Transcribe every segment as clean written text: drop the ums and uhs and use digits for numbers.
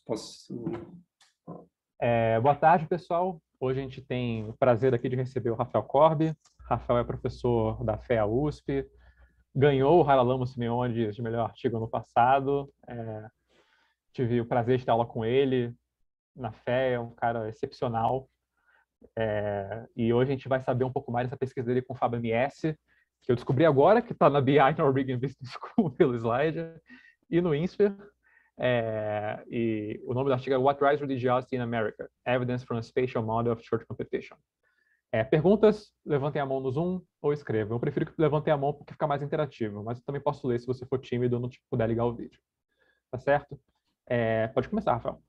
Posso... Boa tarde, pessoal. Hoje a gente tem o prazer aqui de receber o Rafael Corbi. Rafael é professor da FEA USP, ganhou o Haralamo Simeone de melhor artigo ano passado. Tive o prazer de dar aula com ele na FEA, é um cara excepcional. E hoje a gente vai saber um pouco mais dessa pesquisa dele com o Fábio MS, que eu descobri agora que está na BI Norwegian Business School pelo slide, e no INSPER. E o nome do artigo é What Drives Religiosity in America? Evidence from a Spatial Model of Church Competition. Perguntas, levantem a mão no Zoom ou escrevam. Eu prefiro que levantem a mão porque fica mais interativo, mas eu também posso ler se você for tímido ou não puder ligar o vídeo. Tá certo? Pode começar, Rafael.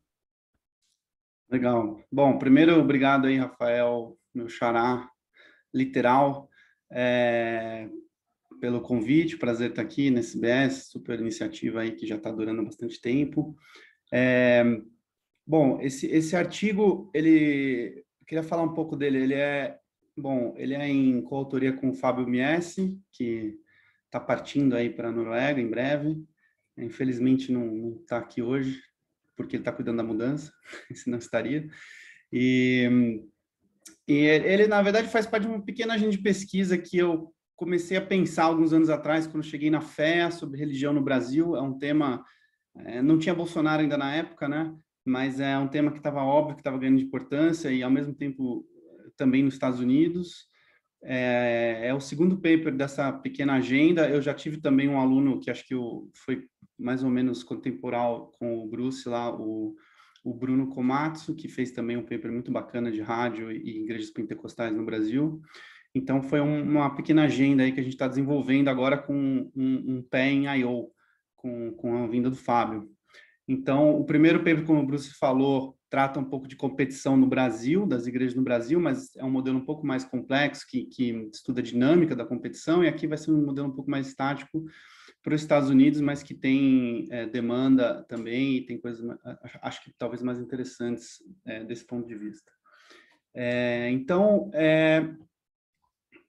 Legal. Bom, primeiro, obrigado aí, Rafael, meu xará literal, pelo convite. Prazer estar aqui nesse BS, super iniciativa aí que já está durando bastante tempo. Bom, esse artigo, eu queria falar um pouco dele. Ele é em coautoria com o Fábio Miesse, que está partindo aí para a Noruega em breve. Infelizmente não está aqui hoje, porque ele está cuidando da mudança, senão estaria. E ele, na verdade, faz parte de uma pequena agenda de pesquisa que eu comecei a pensar alguns anos atrás, quando cheguei na FEA, sobre religião no Brasil. É um tema... não tinha Bolsonaro ainda na época, né? Mas é um tema que estava óbvio, que estava ganhando importância, e, ao mesmo tempo, também nos Estados Unidos. É o segundo paper dessa pequena agenda. Eu já tive também um aluno que acho que foi mais ou menos contemporâneo com o Bruce lá, o Bruno Komatsu, que fez também um paper muito bacana de rádio e igrejas pentecostais no Brasil. Então, foi uma pequena agenda aí que a gente está desenvolvendo agora com um pé em I.O., com a vinda do Fábio. Então, o primeiro paper, como o Bruce falou, trata um pouco de competição no Brasil, das igrejas no Brasil, mas é um modelo um pouco mais complexo, que estuda a dinâmica da competição, e aqui vai ser um modelo um pouco mais estático para os Estados Unidos, mas que tem demanda também, e tem coisas, acho que talvez mais interessantes desse ponto de vista. Então,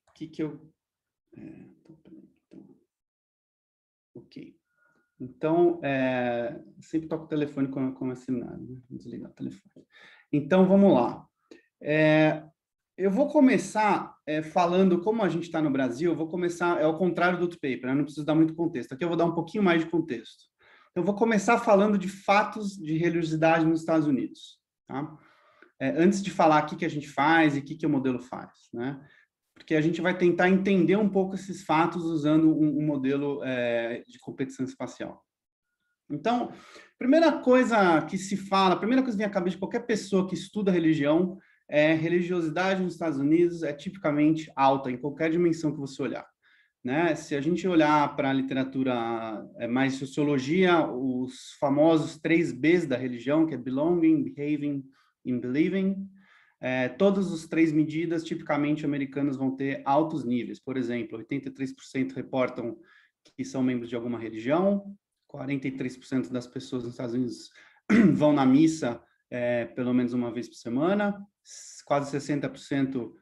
o que eu... Ok. Então, sempre toco o telefone com esse seminário, né? Vou desligar o telefone. Então, vamos lá. Eu vou começar falando, como a gente está no Brasil, eu vou começar, ao contrário do outro paper, né? Não preciso dar muito contexto. Aqui eu vou dar um pouquinho mais de contexto. Eu vou começar falando de fatos de religiosidade nos Estados Unidos, tá? Antes de falar o que a gente faz e o que o modelo faz, né? Porque a gente vai tentar entender um pouco esses fatos usando um modelo de competição espacial. Então, primeira coisa que se fala, a primeira coisa que vem à cabeça de qualquer pessoa que estuda religião religiosidade nos Estados Unidos é tipicamente alta, em qualquer dimensão que você olhar, né? Se a gente olhar para a literatura mais sociologia, os famosos 3 Bs da religião, que é belonging, behaving e believing, todas as 3 medidas, tipicamente, americanos vão ter altos níveis. Por exemplo, 83% reportam que são membros de alguma religião, 43% das pessoas nos Estados Unidos vão na missa pelo menos uma vez por semana, quase 60%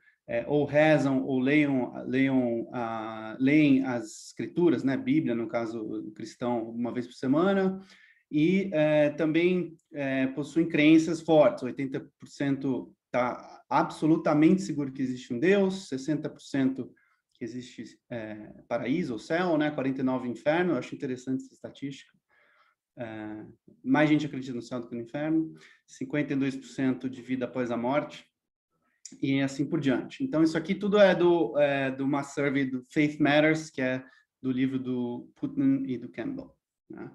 ou rezam ou leem as escrituras, né, Bíblia, no caso cristão, uma vez por semana, e também possuem crenças fortes. 80% está absolutamente seguro que existe um Deus, 60% que existe paraíso ou céu, né? 49% inferno. Eu acho interessante essa estatística. Mais gente acredita no céu do que no inferno. 52% de vida após a morte. E assim por diante. Então, isso aqui tudo é do uma survey do Faith Matters, que é do livro do Putnam e do Campbell, né?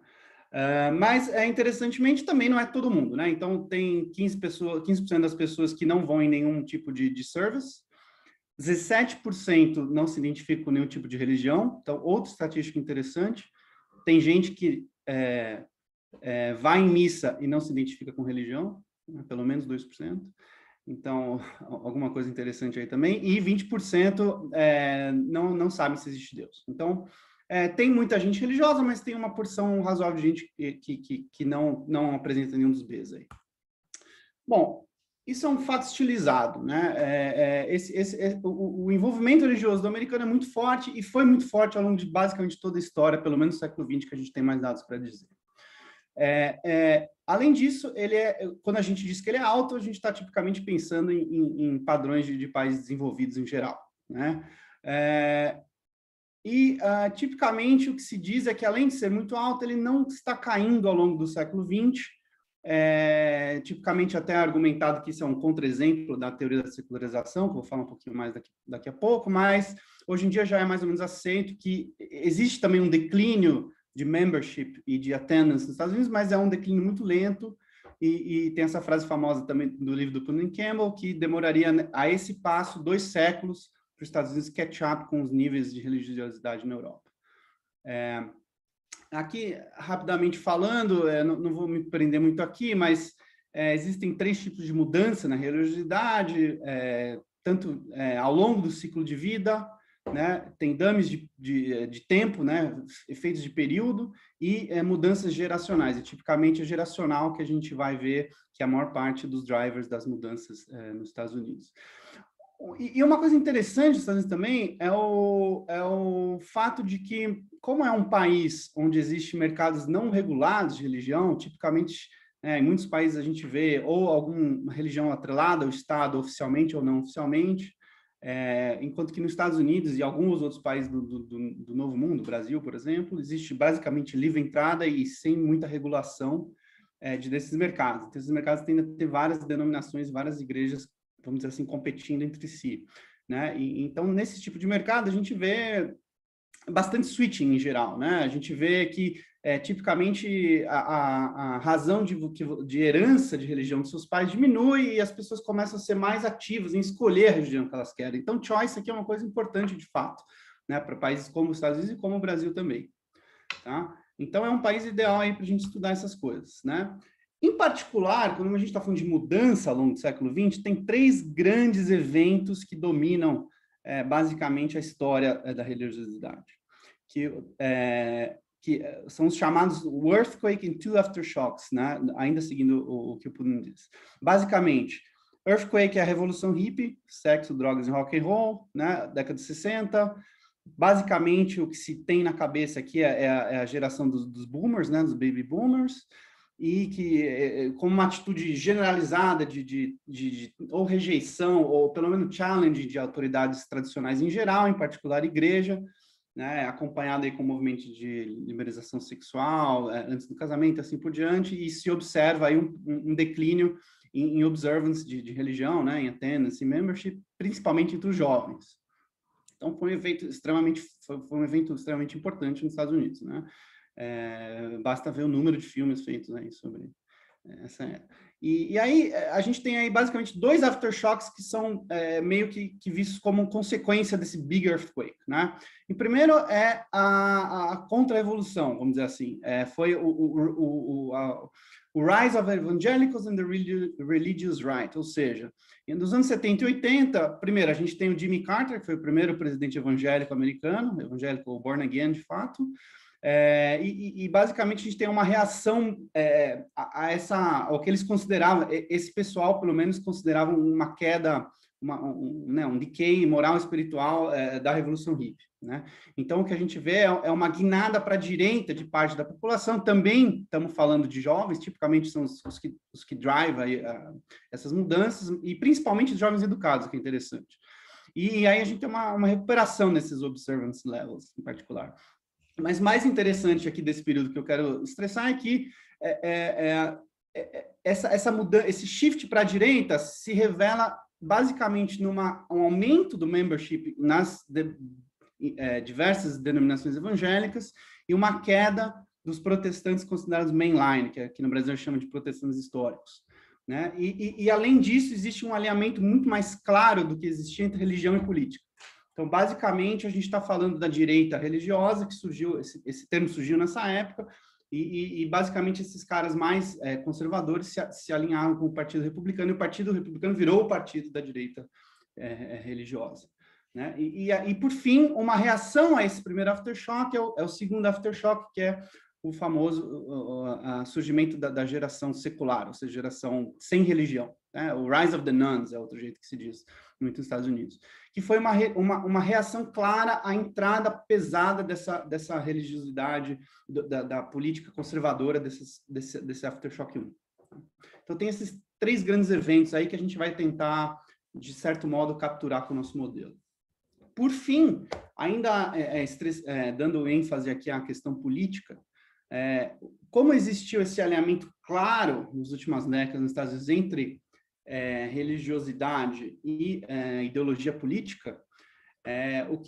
Mas, interessantemente, também não é todo mundo, né? Então, tem 15% das pessoas que não vão em nenhum tipo de service, 17% não se identifica com nenhum tipo de religião. Então, outra estatística interessante, tem gente que vai em missa e não se identifica com religião, né? Pelo menos 2%. Então, alguma coisa interessante aí também. E 20% não sabe se existe Deus. Então, tem muita gente religiosa, mas tem uma porção razoável de gente que não apresenta nenhum dos Bs aí. Bom, isso é um fato estilizado, né? O envolvimento religioso do americano é muito forte e foi muito forte ao longo de basicamente toda a história, pelo menos no século XX, que a gente tem mais dados para dizer. Além disso, quando a gente diz que ele é alto, a gente está tipicamente pensando em padrões de países desenvolvidos em geral, né? Tipicamente, o que se diz é que, além de ser muito alto, ele não está caindo ao longo do século XX. Tipicamente, até argumentado que isso é um contra-exemplo da teoria da secularização, que eu vou falar um pouquinho mais daqui a pouco, mas hoje em dia já é mais ou menos aceito que existe também um declínio de membership e de attendance nos Estados Unidos, mas é um declínio muito lento, e tem essa frase famosa também do livro do Putnam Campbell, que demoraria a esse passo 2 séculos para os Estados Unidos catch up com os níveis de religiosidade na Europa. Aqui, rapidamente falando, não vou me prender muito aqui, mas existem 3 tipos de mudança na religiosidade, tanto ao longo do ciclo de vida, né? Tem dummies de tempo, né? Efeitos de período, e mudanças geracionais. E tipicamente é geracional que a gente vai ver que a maior parte dos drivers das mudanças nos Estados Unidos. E uma coisa interessante dos Estados Unidos também é o fato de que, como é um país onde existem mercados não regulados de religião, tipicamente, em muitos países a gente vê ou alguma religião atrelada ao Estado, oficialmente ou não oficialmente, enquanto que nos Estados Unidos e alguns outros países do Novo Mundo, Brasil, por exemplo, existe basicamente livre entrada e sem muita regulação desses mercados. Então, esses mercados tendem a ter várias denominações, várias igrejas, vamos dizer assim, competindo entre si, né? Então, nesse tipo de mercado, a gente vê bastante switching em geral, né? A gente vê que, tipicamente, a razão de herança de religião dos seus pais diminui e as pessoas começam a ser mais ativas em escolher a religião que elas querem. Então, choice aqui é uma coisa importante, de fato, né? Para países como os Estados Unidos e como o Brasil também, tá? Então, é um país ideal aí para a gente estudar essas coisas, né? Em particular, quando a gente está falando de mudança ao longo do século XX, tem 3 grandes eventos que dominam, basicamente, a história da religiosidade, que são os chamados o earthquake and 2 aftershocks, né? Ainda seguindo o que o Putnam diz. Basicamente, earthquake é a revolução hippie, sexo, drogas e rock and roll, né? Década de 60. Basicamente, o que se tem na cabeça aqui é a geração dos boomers, né? Dos baby boomers, e que, como uma atitude generalizada de ou rejeição, ou pelo menos challenge de autoridades tradicionais em geral, em particular igreja, né, acompanhado aí com o movimento de liberalização sexual, antes do casamento, assim por diante, e se observa aí um declínio em observance de religião, né, em attendance, em membership, principalmente entre os jovens. Então, foi um evento extremamente importante nos Estados Unidos, né? Basta ver o número de filmes feitos aí sobre essa era. E aí, a gente tem aí basicamente 2 aftershocks que são meio que vistos como consequência desse big earthquake, né? E primeiro é a contra-revolução, vamos dizer assim. Foi o Rise of Evangelicals and the Religious Right, ou seja, nos anos 70 e 80, primeiro, a gente tem o Jimmy Carter, que foi o primeiro presidente evangélico americano, evangélico born again, de fato, basicamente a gente tem uma reação ao que eles consideravam, esse pessoal pelo menos consideravam uma queda, um decay moral e espiritual da Revolução Hippie, né? Então o que a gente vê é uma guinada para a direita de parte da população. Também estamos falando de jovens, tipicamente são os que drive aí, essas mudanças, e principalmente os jovens educados, que é interessante. E aí a gente tem uma recuperação nesses observance levels em particular. Mas mais interessante aqui desse período que eu quero estressar é que essa mudança, esse shift para a direita se revela basicamente um aumento do membership nas diversas denominações evangélicas e uma queda dos protestantes considerados mainline, que aqui no Brasil chama de protestantes históricos, né? E além disso, existe um alinhamento muito mais claro do que existia entre religião e política. Então, basicamente, a gente está falando da direita religiosa, que surgiu, esse termo surgiu nessa época, e basicamente esses caras mais conservadores se alinharam com o Partido Republicano, e o Partido Republicano virou o partido da direita religiosa, né? E, por fim, uma reação a esse primeiro aftershock é o segundo aftershock, que é o famoso surgimento da geração secular, ou seja, geração sem religião, né? O Rise of the Nuns é outro jeito que se diz muito nos Estados Unidos, que foi uma reação clara à entrada pesada dessa religiosidade, da política conservadora desse Aftershock 1. Então, tem esses 3 grandes eventos aí que a gente vai tentar, de certo modo, capturar com o nosso modelo. Por fim, ainda dando ênfase aqui à questão política, como existiu esse alinhamento claro nas últimas décadas nos Estados Unidos entre religiosidade e ideologia política,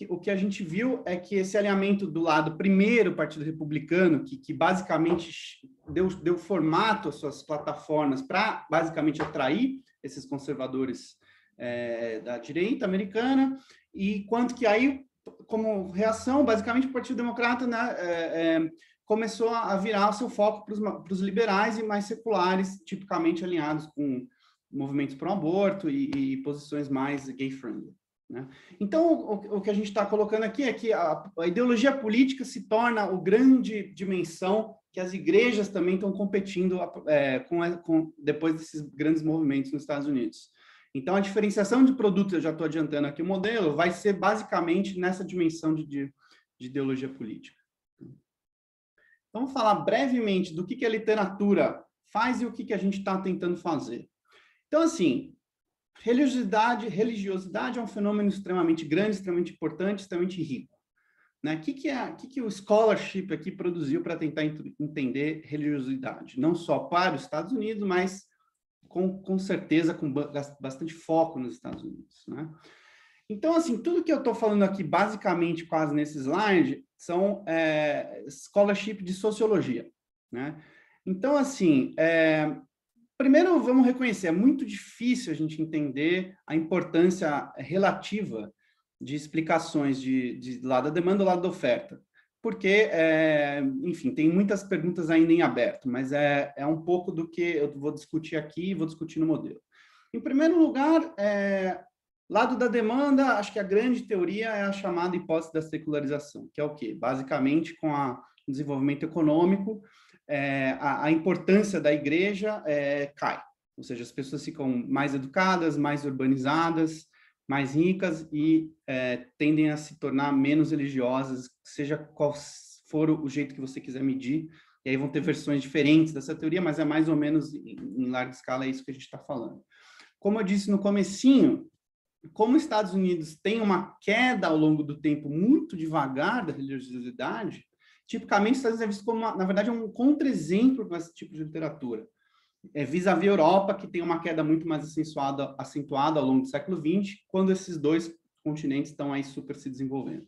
o que a gente viu é que esse alinhamento do lado, primeiro, Partido Republicano, que basicamente deu formato às suas plataformas para, basicamente, atrair esses conservadores da direita americana, e quanto que aí, como reação, basicamente, o Partido Democrata, né, começou a virar o seu foco para os liberais e mais seculares, tipicamente alinhados com movimentos pró-aborto e posições mais gay-friendly, né? Então, o que a gente está colocando aqui é que a ideologia política se torna a grande dimensão que as igrejas também estão competindo depois desses grandes movimentos nos Estados Unidos. Então, a diferenciação de produto, eu já estou adiantando aqui o modelo, vai ser basicamente nessa dimensão de ideologia política. Então, vamos falar brevemente do que a literatura faz e o que a gente está tentando fazer. Então, assim, religiosidade é um fenômeno extremamente grande, extremamente importante, extremamente rico, né? O que o scholarship aqui produziu para tentar entender religiosidade? Não só para os Estados Unidos, mas com certeza com bastante foco nos Estados Unidos, né? Então, assim, tudo que eu estou falando aqui, basicamente, quase nesse slide, são scholarship de sociologia, né? Então, assim, primeiro vamos reconhecer, é muito difícil a gente entender a importância relativa de explicações de lado da demanda e lado da oferta, porque, enfim, tem muitas perguntas ainda em aberto, mas é um pouco do que eu vou discutir aqui e vou discutir no modelo. Em primeiro lugar, lado da demanda, acho que a grande teoria é a chamada hipótese da secularização, que é o quê? Basicamente, com o desenvolvimento econômico, a importância da igreja cai. Ou seja, as pessoas ficam mais educadas, mais urbanizadas, mais ricas e tendem a se tornar menos religiosas, seja qual for o jeito que você quiser medir. E aí vão ter versões diferentes dessa teoria, mas é mais ou menos, em larga escala, é isso que a gente está falando. Como eu disse no comecinho, como os Estados Unidos têm uma queda ao longo do tempo muito devagar da religiosidade, tipicamente os Estados Unidos é visto como, na verdade, um contra-exemplo para esse tipo de literatura. Vis-à-vis a Europa, que tem uma queda muito mais acentuada ao longo do século XX, quando esses 2 continentes estão aí super se desenvolvendo,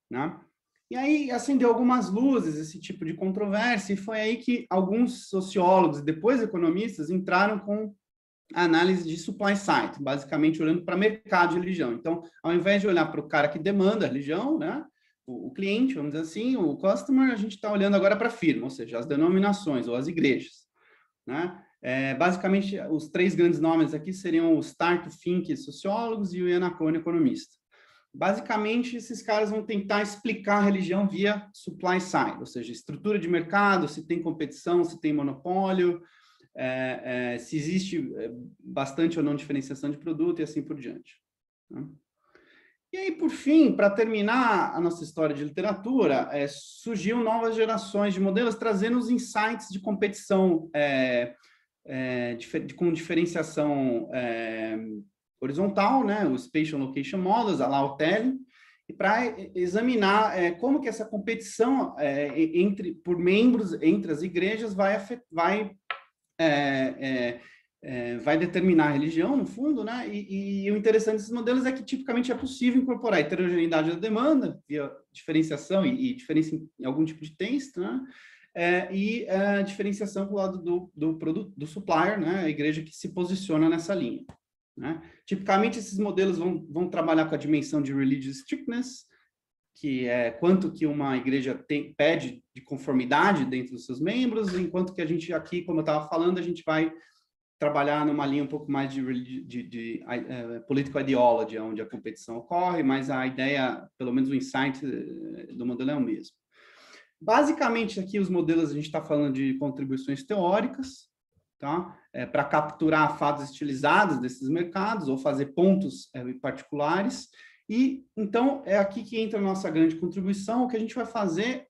né? E aí acendeu algumas luzes esse tipo de controvérsia, e foi aí que alguns sociólogos e depois economistas entraram com a análise de supply side, basicamente olhando para mercado de religião. Então, ao invés de olhar para o cara que demanda a religião, né, o cliente, vamos dizer assim, o customer, a gente está olhando agora para a firma, ou seja, as denominações ou as igrejas, né? Basicamente, os 3 grandes nomes aqui seriam o Stark, Fink, sociólogos, e o Ian Cohen, economista. Basicamente, esses caras vão tentar explicar a religião via supply side, ou seja, estrutura de mercado, se tem competição, se tem monopólio, se existe bastante ou não diferenciação de produto e assim por diante, né? E aí, por fim, para terminar a nossa história de literatura, surgiu novas gerações de modelos trazendo os insights de competição com diferenciação horizontal, né, o Spatial Location Models, a lá o TELE, e para examinar como que essa competição por membros entre as igrejas vai determinar a religião, no fundo, né? E o interessante desses modelos é que, tipicamente, é possível incorporar a heterogeneidade da demanda, via diferenciação e diferença em algum tipo de texto, né? E a diferenciação do lado do produto, do supplier, né? A igreja que se posiciona nessa linha, né? Tipicamente, esses modelos vão trabalhar com a dimensão de religious strictness, que é quanto que uma igreja pede de conformidade dentro dos seus membros, enquanto que a gente aqui, como eu estava falando, a gente vai trabalhar numa linha um pouco mais de political ideology, onde a competição ocorre, mas a ideia, pelo menos o insight do modelo é o mesmo. Basicamente, aqui os modelos, a gente está falando de contribuições teóricas, tá? Para capturar fatos estilizados desses mercados ou fazer pontos particulares. E, então, é aqui que entra a nossa grande contribuição. O que a gente vai fazer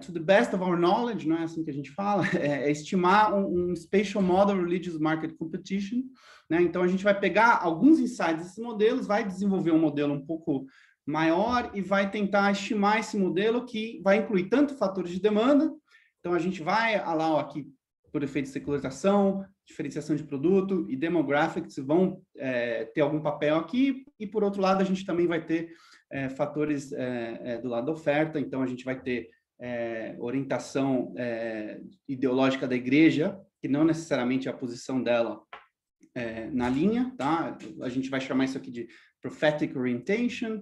to the best of our knowledge, não é assim que a gente fala, estimar um Spatial Model Religious Market Competition, né? Então, a gente vai pegar alguns insights desses modelos, vai desenvolver um modelo um pouco maior e vai tentar estimar esse modelo que vai incluir tanto fatores de demanda, então a gente vai lá, ó, aqui, por efeito de secularização, diferenciação de produto e demographics vão ter algum papel aqui, e por outro lado a gente também vai ter fatores do lado da oferta, então a gente vai ter orientação ideológica da igreja, que não necessariamente é a posição dela na linha, tá? A gente vai chamar isso aqui de prophetic orientation,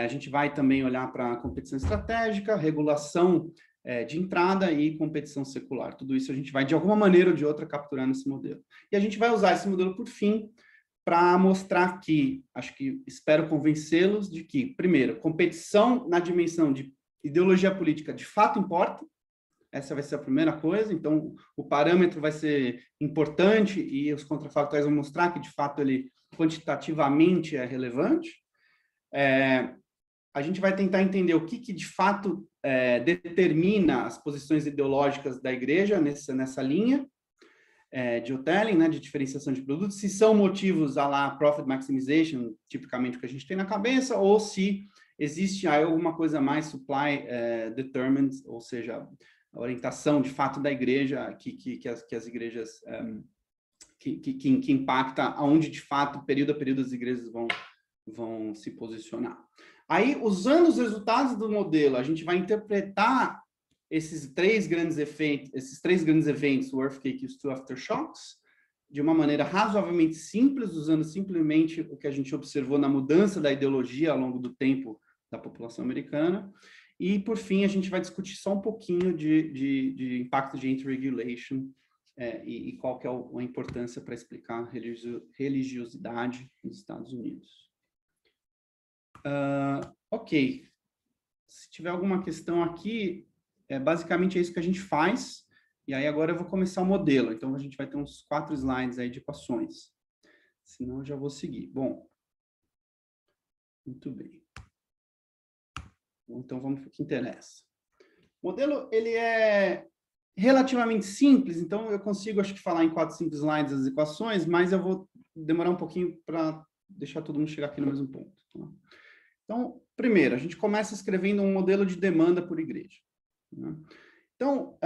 a gente vai também olhar para a competição estratégica, regulação de entrada e competição secular. Tudo isso a gente vai, de alguma maneira ou de outra, capturar nesse modelo. E a gente vai usar esse modelo, por fim, para mostrar que, espero convencê-los de que, primeiro, competição na dimensão de ideologia política de fato importa. Essa vai ser a primeira coisa. Então, o parâmetro vai ser importante e os contrafactuais vão mostrar que, de fato, ele quantitativamente é relevante. A gente vai tentar entender o que de fato determina as posições ideológicas da igreja nessa linha de Hotelling, né, de diferenciação de produtos, se são motivos à la profit maximization, tipicamente o que a gente tem na cabeça, ou se existe aí alguma coisa mais supply determined, ou seja, a orientação de fato da igreja que as igrejas que impacta aonde de fato, período a período, as igrejas vão se posicionar. Aí, usando os resultados do modelo, a gente vai interpretar esses três grandes eventos, o earthquake e os two aftershocks, de uma maneira razoavelmente simples, usando simplesmente o que a gente observou na mudança da ideologia ao longo do tempo da população americana. E, por fim, a gente vai discutir só um pouquinho de impacto de anti-regulation e qual que é a importância para explicar a religiosidade nos Estados Unidos. Ok. Se tiver alguma questão aqui, basicamente é isso que a gente faz. E aí agora eu vou começar o modelo. Então a gente vai ter uns 4 slides aí de equações. Senão eu já vou seguir. Bom. Muito bem. Então vamos para o que interessa. O modelo, ele é relativamente simples, então eu consigo, acho que, falar em 4, 5 slides as equações, mas eu vou demorar um pouquinho para deixar todo mundo chegar aqui no mesmo ponto. Tá? Então, primeiro, a gente começa escrevendo um modelo de demanda por igreja. Né? Então,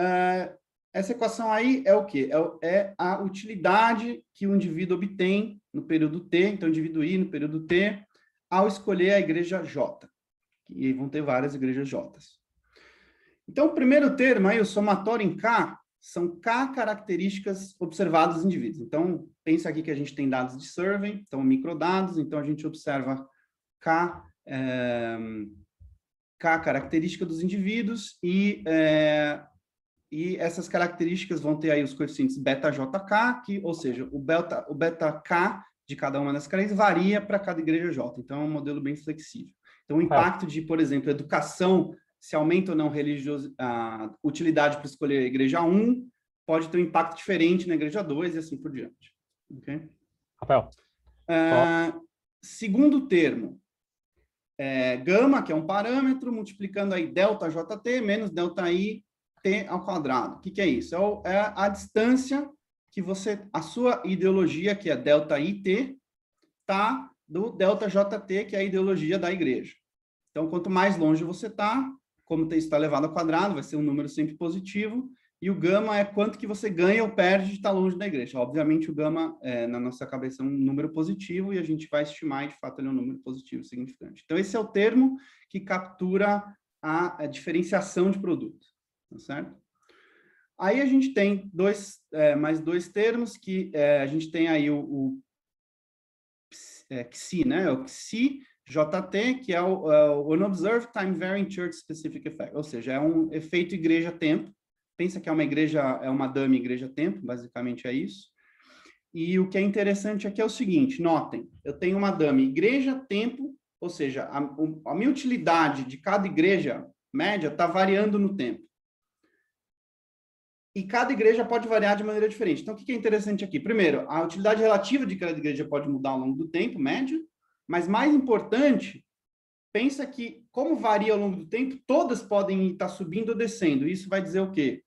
essa equação aí é o quê? É a utilidade que o indivíduo obtém no período T, então, o indivíduo I no período T, ao escolher a igreja J. E vão ter várias igrejas J. Então, o primeiro termo aí, o somatório em K, são K características observadas dos indivíduos. Então, pensa aqui que a gente tem dados de survey, então microdados, então a gente observa K característica dos indivíduos e essas características vão ter aí os coeficientes beta-JK, ou seja, o beta-K de cada uma das características varia para cada igreja J. Então, é um modelo bem flexível. Então, o impacto de, por exemplo, educação, se aumenta ou não a utilidade para escolher a igreja 1, pode ter um impacto diferente na igreja 2 e assim por diante. Okay? Rafael. Segundo termo, gama, que é um parâmetro, multiplicando aí ΔJT menos ΔI T ao quadrado. O que é isso? É a distância que a sua ideologia, que é ΔIT, está do ΔJT, que é a ideologia da igreja. Então, quanto mais longe você está, como isso está elevado ao quadrado, vai ser um número sempre positivo, e o gama é quanto que você ganha ou perde de estar longe da igreja. Obviamente, o gama, na nossa cabeça, é um número positivo, e a gente vai estimar, e de fato, ele é um número positivo significante. Então, esse é o termo que captura a diferenciação de produto, tá certo? Aí a gente tem mais dois termos, que a gente tem aí o XI, né? O XI, JT, que é o Unobserved Time Varying Church Specific Effect, ou seja, é um efeito igreja-tempo. Pensa que é uma dummy igreja-tempo, basicamente é isso. E o que é interessante aqui é o seguinte, notem, eu tenho uma dummy igreja-tempo, ou seja, a minha utilidade de cada igreja média está variando no tempo. e cada igreja pode variar de maneira diferente. Então, o que é interessante aqui? Primeiro, a utilidade relativa de cada igreja pode mudar ao longo do tempo, média, mas mais importante, pensa que, como varia ao longo do tempo, todas podem estar subindo ou descendo. Isso vai dizer o quê?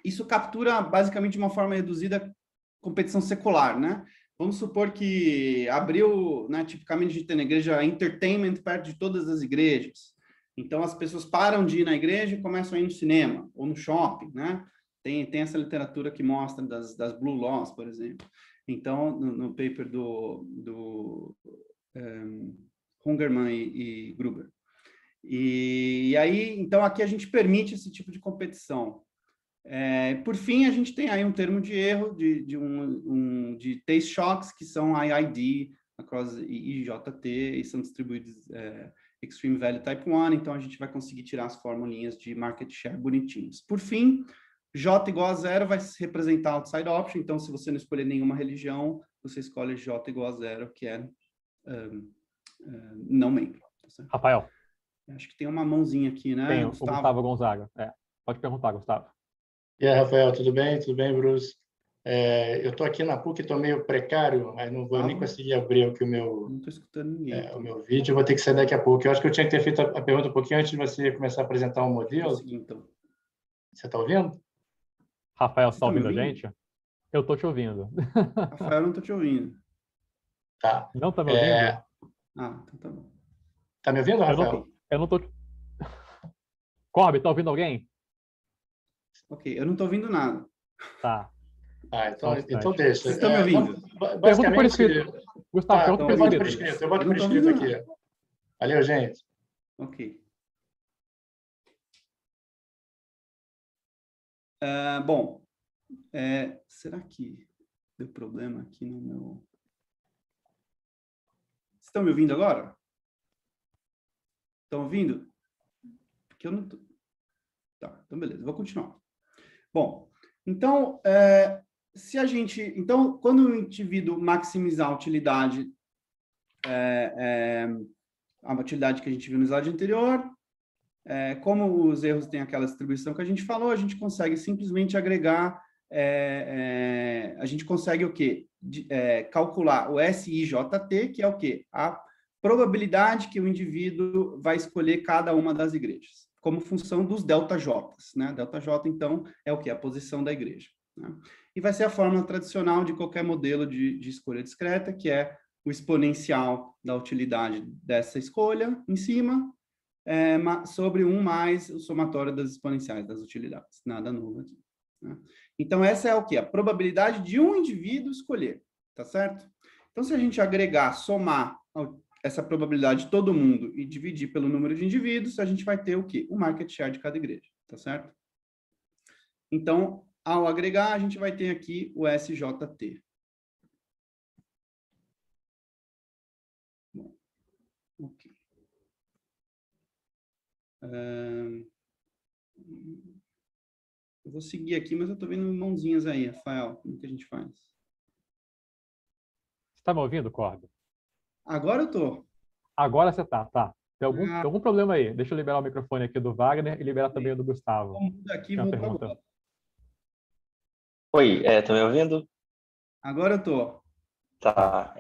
Isso captura, basicamente, de uma forma reduzida, competição secular, né? Vamos supor que abriu, né, tipicamente a gente tem na igreja entertainment perto de todas as igrejas. Então, as pessoas param de ir na igreja e começam a ir no cinema ou no shopping, né? Tem essa literatura que mostra das Blue Laws, por exemplo. Então, no paper do Hungerman e Gruber. E aí, então, aqui a gente permite esse tipo de competição. Por fim, a gente tem aí um termo de erro de taste shocks, que são IID, across IJT, e são distribuídos Extreme Value Type 1, então a gente vai conseguir tirar as formulinhas de market share bonitinhos. Por fim, J igual a 0 vai representar outside option, então se você não escolher nenhuma religião, você escolhe J igual a 0, que é não membro. Tá, Rafael. Acho que tem uma mãozinha aqui, né, Tem, Gustavo? o Gustavo Gonzaga. Pode perguntar, Gustavo. E aí, Rafael, tudo bem? Tudo bem, Bruce? Eu estou aqui na PUC, estou meio precário, aí não vou nem conseguir abrir aqui não estou escutando ninguém. o meu vídeo, vou ter que sair daqui a pouco. Eu acho que eu tinha que ter feito a pergunta um pouquinho antes de você começar a apresentar um modelo. Consegui, então. Você está ouvindo? Rafael, você está ouvindo a gente? Eu estou te ouvindo. Rafael, não estou te ouvindo. Tá. Não está me ouvindo? Então tá bom. Está me ouvindo, Rafael? Eu não estou... Corbe, está ouvindo alguém? Ok, eu não estou ouvindo nada. Tá. Então deixa. Vocês estão me ouvindo? Pergunta por escrito. Gustavo, pergunta por escrito. Eu boto por escrito aqui. Valeu, gente. Ok. Bom, será que deu problema aqui no meu... Vocês estão me ouvindo agora? Estão ouvindo? Porque eu não tô... Tá, então beleza, vou continuar. Bom, então, Então, quando o indivíduo maximizar a utilidade, a utilidade que a gente viu no slide anterior, como os erros têm aquela distribuição que a gente falou, a gente consegue simplesmente agregar, a gente consegue o quê? Calcular o SIJT, que é o quê? A probabilidade que o indivíduo vai escolher cada uma das igrejas, como função dos ΔJs, né? ΔJ, então, é o quê? A posição da igreja, né? E vai ser a fórmula tradicional de qualquer modelo de escolha discreta, que é o exponencial da utilidade dessa escolha em cima, sobre 1 mais o somatório das exponenciais das utilidades. Nada novo aqui, né? Então, essa é o quê? A probabilidade de um indivíduo escolher, tá certo? Então, se a gente agregar, somar essa probabilidade de todo mundo e dividir pelo número de indivíduos, a gente vai ter o quê? O market share de cada igreja, tá certo? Então, ao agregar, a gente vai ter aqui o SJT. Bom, ok. Eu vou seguir aqui, mas eu estou vendo mãozinhas aí, Rafael. Como que a gente faz? Você está me ouvindo, Corbe? Agora eu estou. Agora você tá. Tem algum problema aí? Deixa eu liberar o microfone aqui do Wagner e liberar também o do Gustavo. Aqui, Tem uma vou pergunta. agora. Oi, tá me ouvindo? Agora eu estou. Tá.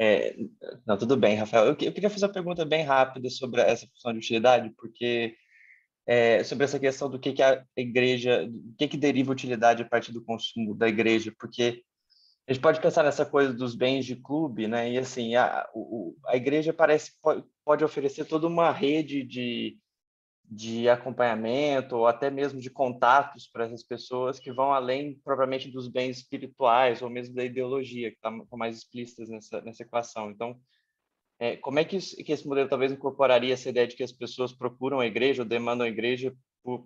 Não, tudo bem, Rafael. Eu queria fazer uma pergunta bem rápida sobre essa função de utilidade, porque sobre essa questão do que a igreja, do que deriva utilidade a partir do consumo da igreja, porque a gente pode pensar nessa coisa dos bens de clube, né? E assim, a igreja pode oferecer toda uma rede de acompanhamento ou até mesmo de contatos para essas pessoas que vão além propriamente dos bens espirituais ou mesmo da ideologia, que estão mais explícitas nessa equação. Então, como é que esse modelo talvez incorporaria essa ideia de que as pessoas procuram a igreja ou demandam a igreja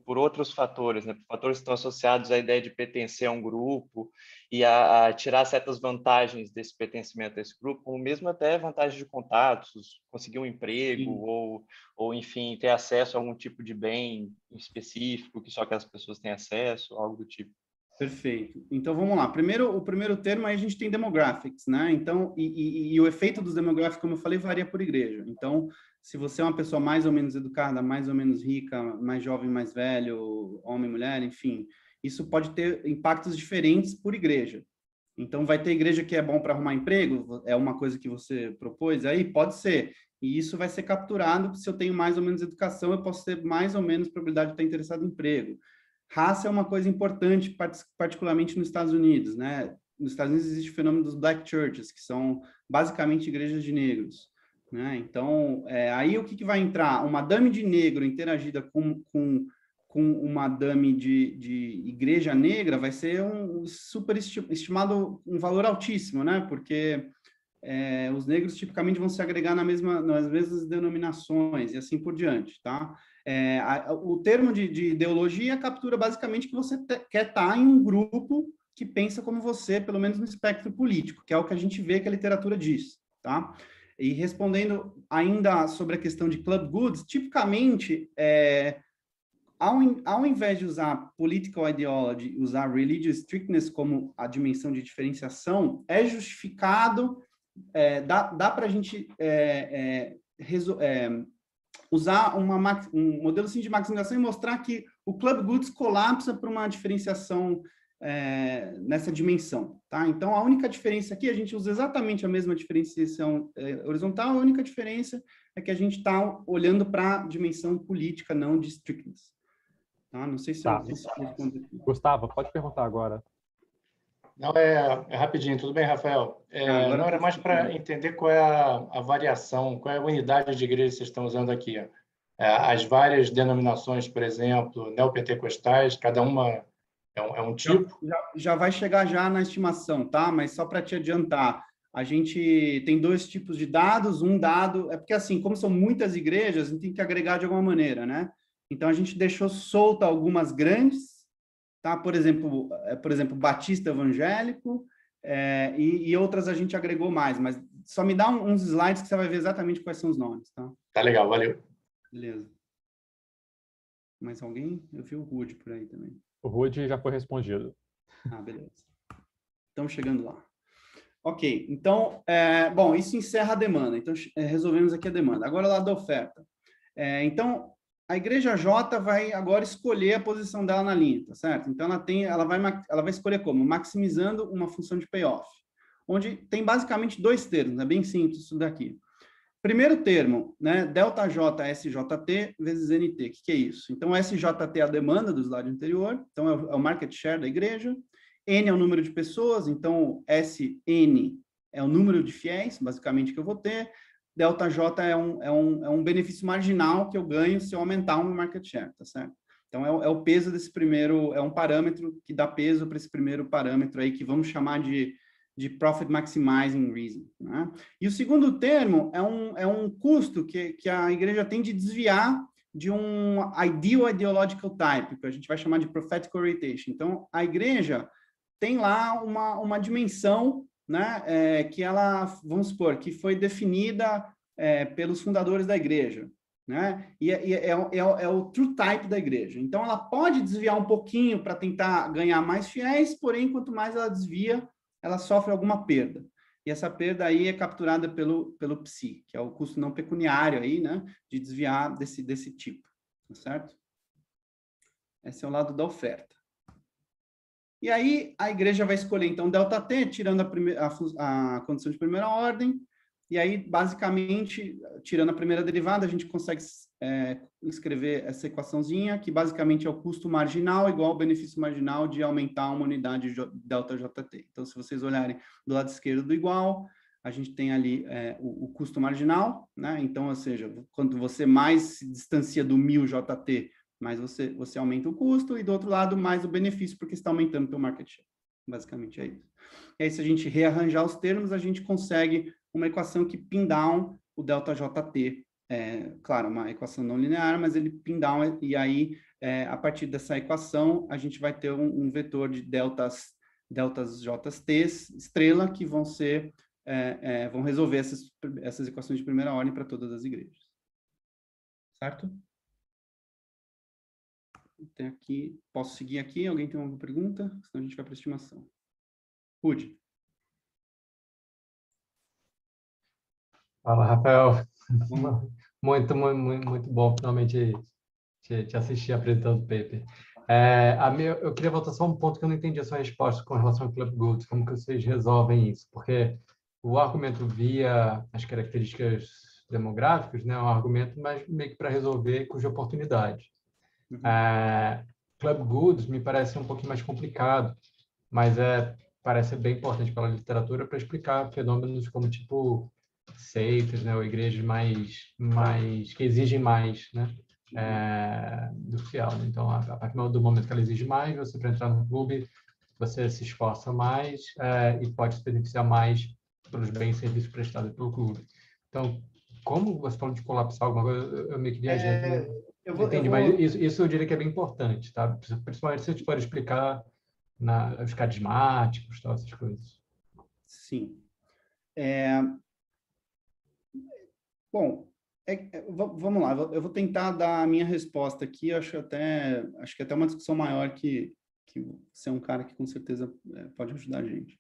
por outros fatores, né? Por fatores que estão associados à ideia de pertencer a um grupo e a tirar certas vantagens desse pertencimento a esse grupo, ou mesmo até vantagens de contatos, conseguir um emprego ou enfim, ter acesso a algum tipo de bem específico que só aquelas pessoas têm acesso, algo do tipo. Perfeito. Então, vamos lá. O primeiro termo, aí a gente tem demographics, né? Então, e o efeito dos demographics, como eu falei, varia por igreja. Então, se você é uma pessoa mais ou menos educada, mais ou menos rica, mais jovem, mais velho, homem, mulher, enfim, isso pode ter impactos diferentes por igreja. Então, vai ter igreja que é bom para arrumar emprego? É uma coisa que você propôs aí? Pode ser. E isso vai ser capturado, se eu tenho mais ou menos educação, eu posso ter mais ou menos probabilidade de estar interessado em emprego. Raça é uma coisa importante, particularmente nos Estados Unidos, né? Nos Estados Unidos existe o fenômeno dos black churches, que são basicamente igrejas de negros, né? Então, aí o que vai entrar? Uma dame de negro interagida com uma dame de igreja negra vai ser um super estimado, um valor altíssimo, né? Porque os negros tipicamente vão se agregar nas mesmas denominações e assim por diante, tá? O termo de ideologia captura basicamente que você quer estar em um grupo que pensa como você, pelo menos no espectro político, que é o que a gente vê que a literatura diz, tá? E respondendo ainda sobre a questão de club goods, tipicamente, ao invés de usar political ideology, usar religious strictness como a dimensão de diferenciação, é justificado, dá para a gente usar um modelo assim, de maximização e mostrar que o club goods colapsa para uma diferenciação nessa dimensão, tá? Então, a única diferença aqui, a gente usa exatamente a mesma diferenciação horizontal, a única diferença é que a gente está olhando para a dimensão política, não de strictness. Tá? Não sei se eu consigo responder. Gustavo, pode perguntar agora. Não, é rapidinho, tudo bem, Rafael? Não era mais para entender qual é a variação, qual é a unidade de igreja que vocês estão usando aqui. As várias denominações, por exemplo, neopentecostais, cada uma é um tipo? Já vai chegar já na estimação, tá? Mas só para te adiantar, a gente tem 2 tipos de dados, um dado... É porque, assim, como são muitas igrejas, a gente tem que agregar de alguma maneira, né? Então, a gente deixou solta algumas grandes, tá? Por exemplo, Batista Evangélico, e outras a gente agregou mais, mas só me dá uns slides que você vai ver exatamente quais são os nomes, tá? Tá legal, valeu. Beleza. Mais alguém? Eu vi o Rude por aí também. O Rude já foi respondido. Ah, beleza. Estamos chegando lá. Ok, então, bom, isso encerra a demanda. Então, resolvemos aqui a demanda. Agora, lá da oferta. Então, a igreja J vai agora escolher a posição dela na linha, tá certo? Então, ela vai escolher como? Maximizando uma função de payoff, onde tem basicamente 2 termos, é bem simples isso daqui. Primeiro termo, né, ΔJ SJT vezes NT, o que é isso? Então, SJT é a demanda do slide anterior, então é o market share da igreja, N é o número de pessoas, então SN é o número de fiéis, basicamente, que eu vou ter, ΔJ é um benefício marginal que eu ganho se eu aumentar o meu market share, tá certo? Então, é o peso desse primeiro, é um parâmetro que dá peso para esse primeiro parâmetro aí, que vamos chamar de Profit Maximizing Reason, né? E o segundo termo é um custo que a igreja tem de desviar de um Ideal Ideological Type, que a gente vai chamar de Prophetic Orientation. Então, a igreja tem lá uma dimensão, né, que ela, vamos supor, que foi definida pelos fundadores da igreja, né? E é o true type da igreja. Então, ela pode desviar um pouquinho para tentar ganhar mais fiéis, porém, quanto mais ela desvia, ela sofre alguma perda. E essa perda aí é capturada pelo PSI, que é o custo não pecuniário aí, né, de desviar desse tipo, tá certo? Esse é o lado da oferta. E aí a igreja vai escolher, então, ΔT, tirando a condição de primeira ordem, e aí, basicamente, tirando a primeira derivada, a gente consegue escrever essa equaçãozinha, que basicamente é o custo marginal igual ao benefício marginal de aumentar uma unidade ΔJT. Então, se vocês olharem do lado esquerdo do igual, a gente tem ali o custo marginal, né? Então, ou seja, quanto você mais se distancia do 1000 JT, mais você aumenta o custo, e do outro lado, mais o benefício, porque está aumentando o teu market share. Basicamente é isso. E aí, se a gente rearranjar os termos, a gente consegue uma equação que pin down o ΔJT. Claro, uma equação não linear, mas ele pin down, e aí, a partir dessa equação, a gente vai ter um vetor de deltas JT estrela, que vão resolver essas equações de primeira ordem para todas as igrejas. Certo? Até aqui, posso seguir aqui? Alguém tem alguma pergunta? Senão a gente vai para a estimação. Rude. Fala, Rafael. Bom. Muito bom finalmente te assistir apresentando o paper. Eu queria voltar só um ponto que eu não entendi a sua resposta com relação ao Club Goods, como que vocês resolvem isso? Porque o argumento via as características demográficas, né, é um argumento mais meio que para resolver cuja oportunidade. Uhum. Club Goods me parece um pouquinho mais complicado, mas parece bem importante pela literatura para explicar fenômenos como tipo seitas, né, ou igrejas mais que exigem mais, né, do social. Né? Então, a partir do momento que ela exige mais, você para entrar no clube, você se esforça mais e pode se beneficiar mais pelos bens e serviços prestados pelo clube. Então, como você falou de colapsar alguma coisa, eu meio que viajei, entendi, mas isso eu diria que é bem importante, tá? Principalmente se a gente for explicar os carismáticos, tal, essas coisas. Sim. Bom, vamos lá, eu vou tentar dar a minha resposta aqui, acho que até uma discussão maior que você é um cara que com certeza pode ajudar a gente.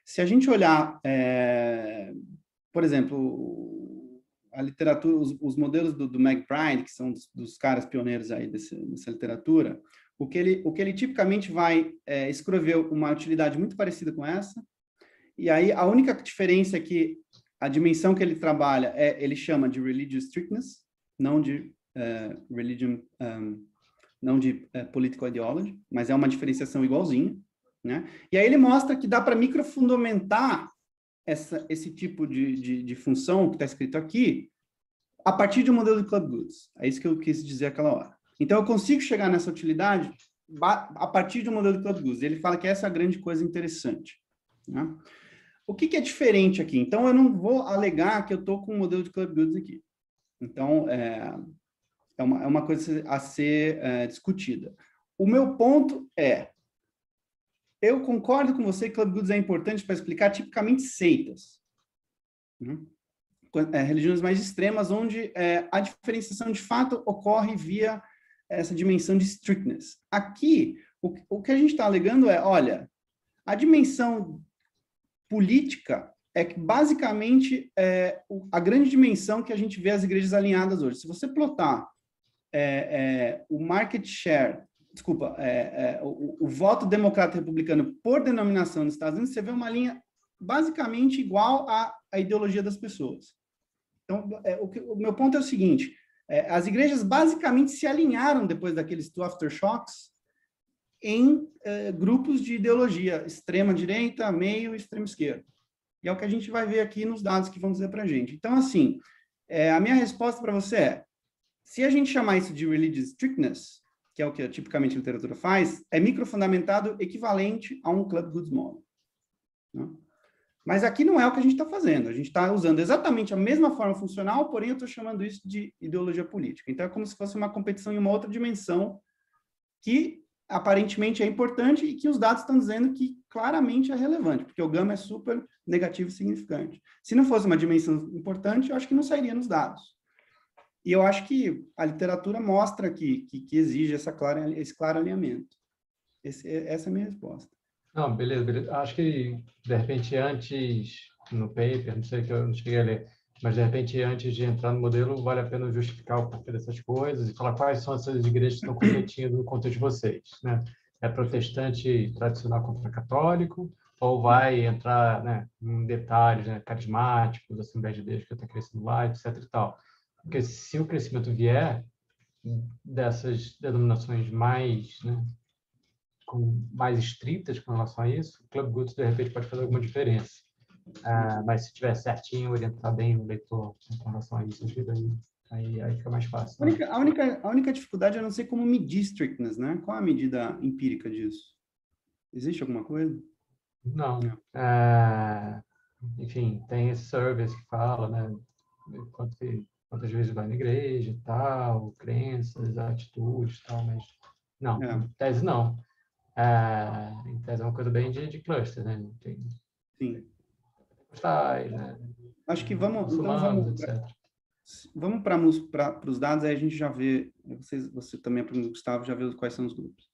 Se a gente olhar, por exemplo, a literatura, os modelos do McBride, que são dos caras pioneiros aí dessa literatura, o que ele tipicamente vai escrever uma utilidade muito parecida com essa, e aí a única diferença é que a dimensão que ele trabalha ele chama de religious strictness, não de religion, não de political ideology, mas é uma diferenciação igualzinha, né? E aí ele mostra que dá para microfundamentar esse tipo de função que está escrito aqui a partir de um modelo de Club Goods. É isso que eu quis dizer aquela hora. Então, eu consigo chegar nessa utilidade a partir de um modelo de Club Goods. Ele fala que essa é a grande coisa interessante, né? O que é diferente aqui? Então, eu não vou alegar que eu estou com um modelo de Club Goods aqui. Então, é uma coisa a ser discutida. O meu ponto eu concordo com você que Club Goods é importante para explicar tipicamente seitas, né? Religiões mais extremas, onde a diferenciação de fato ocorre via essa dimensão de strictness. Aqui, o que a gente está alegando olha, a dimensão política é que basicamente a grande dimensão que a gente vê as igrejas alinhadas hoje. Se você plotar o market share, o voto democrata republicano por denominação nos Estados Unidos, você vê uma linha basicamente igual à ideologia das pessoas. Então, o meu ponto é o seguinte, as igrejas basicamente se alinharam depois daqueles two aftershocks em grupos de ideologia, extrema-direita, meio e extrema-esquerda. E é o que a gente vai ver aqui nos dados que vão dizer para a gente. Então, assim, a minha resposta para você se a gente chamar isso de religious strictness, que é o que tipicamente a literatura faz, é microfundamentado equivalente a um Club Goods model, né? Mas aqui não é o que a gente está fazendo. A gente está usando exatamente a mesma forma funcional, porém eu estou chamando isso de ideologia política. Então, é como se fosse uma competição em uma outra dimensão que aparentemente é importante e que os dados estão dizendo que claramente é relevante, porque o gama é super negativo e significante. Se não fosse uma dimensão importante, eu acho que não sairia nos dados. E eu acho que a literatura mostra que exige esse claro alinhamento. Essa é a minha resposta. Não, beleza. Acho que, de repente, antes, no paper, não sei que eu não cheguei a ler, mas, de repente, antes de entrar no modelo, vale a pena justificar o porquê dessas coisas e falar quais são essas igrejas que estão competindo no contexto de vocês, né? É protestante tradicional contra católico, ou vai entrar, né, em detalhes, né, carismáticos, Assembleia de Deus que está crescendo lá, etc. e tal. Porque se o crescimento vier dessas denominações mais, né, mais estritas com relação a isso, o Club Goods, de repente, pode fazer alguma diferença. Mas se tiver certinho, orientar bem o leitor com relação a isso, aí fica mais fácil. Né? A única dificuldade é não sei como medir strictness, né? Qual a medida empírica disso? Existe alguma coisa? Não. Enfim, tem esse service que fala, né? Quantas vezes vai na igreja e tal, crenças, atitudes e tal, mas não, em tese não. Em tese é uma coisa bem de cluster, né? Sim. Postais, né? Acho que vamos... Muçulmanos, etc. Vamos para os dados, aí a gente já vê, você também, Gustavo, já vê quais são os grupos.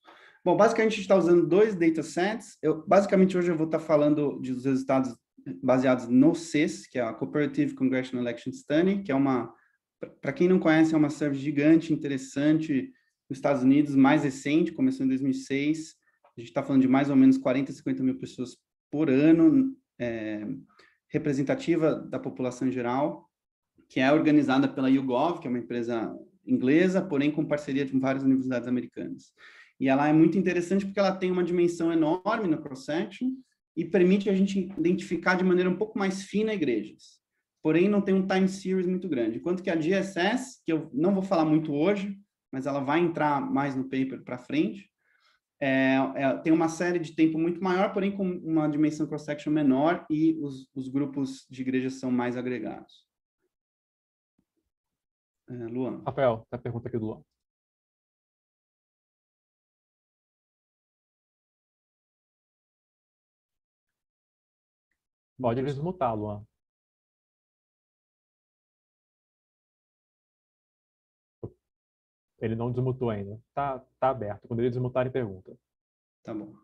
Bom, basicamente a gente está usando 2 datasets. Basicamente hoje eu vou estar falando dos resultados baseados no CES, que é a Cooperative Congressional Election Study, que é para quem não conhece, é uma survey gigante, interessante, nos Estados Unidos, mais recente, começou em 2006. A gente está falando de mais ou menos 40, 50 mil pessoas por ano, representativa da população em geral, que é organizada pela YouGov, que é uma empresa inglesa, porém com parceria com várias universidades americanas. E ela é muito interessante porque ela tem uma dimensão enorme no cross-section e permite a gente identificar de maneira um pouco mais fina igrejas. Porém, não tem um time series muito grande. Enquanto que a GSS, que eu não vou falar muito hoje, mas ela vai entrar mais no paper para frente, tem uma série de tempo muito maior, porém com uma dimensão cross-section menor e os grupos de igrejas são mais agregados. Luan. Rafael, tem a pergunta aqui do Luan. Pode desmutar, Luan. Ele não desmutou ainda. Tá aberto. Quando ele desmutar, ele pergunta. Tá bom.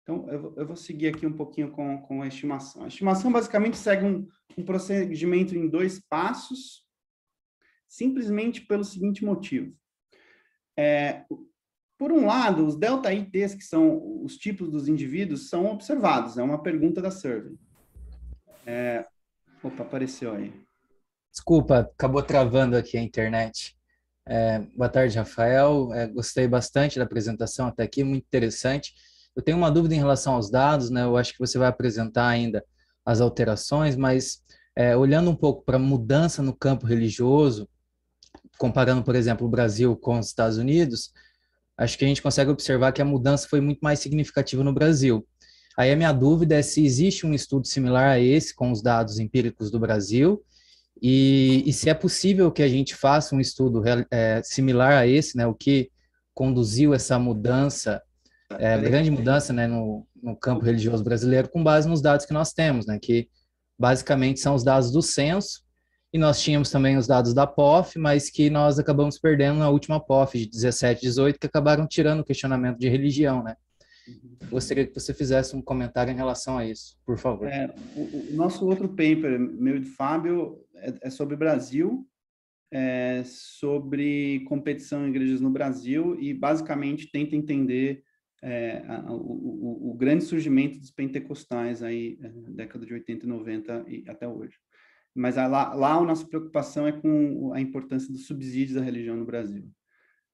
Então, eu vou seguir aqui um pouquinho com a estimação. A estimação basicamente segue um procedimento em 2 passos, simplesmente pelo seguinte motivo. Por um lado, os delta ITs, que são os tipos dos indivíduos, são observados. É uma pergunta da survey. Opa, apareceu aí. Desculpa, acabou travando aqui a internet. Boa tarde, Rafael. Gostei bastante da apresentação até aqui, muito interessante. Eu tenho uma dúvida em relação aos dados, né? Eu acho que você vai apresentar ainda as alterações, mas olhando um pouco para a mudança no campo religioso, comparando, por exemplo, o Brasil com os Estados Unidos, acho que a gente consegue observar que a mudança foi muito mais significativa no Brasil. Aí a minha dúvida é se existe um estudo similar a esse com os dados empíricos do Brasil e se é possível que a gente faça um estudo similar a esse, né? O que conduziu essa mudança, grande mudança, né, no campo religioso brasileiro, com base nos dados que nós temos, né? Que basicamente são os dados do censo, e nós tínhamos também os dados da POF, mas que nós acabamos perdendo na última POF de 17, 18, que acabaram tirando o questionamento de religião, né? Gostaria que você fizesse um comentário em relação a isso, por favor. O nosso outro paper, meu e do Fábio, é sobre Brasil, sobre competição em igrejas no Brasil, e basicamente tenta entender o grande surgimento dos pentecostais aí, década de 80 e 90 e até hoje. Mas lá a nossa preocupação é com a importância dos subsídios à religião no Brasil.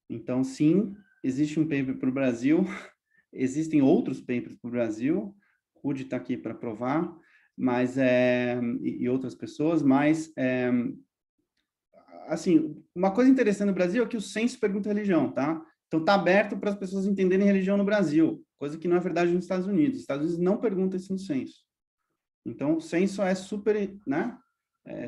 Então, sim, existe um paper para o Brasil, existem outros papers para o Brasil, o Rudy está aqui para provar, mas, e outras pessoas, mas, assim, uma coisa interessante no Brasil é que o censo pergunta religião, tá? Então, está aberto para as pessoas entenderem religião no Brasil, coisa que não é verdade nos Estados Unidos. Os Estados Unidos não perguntam isso no censo. Então, o censo é super, né?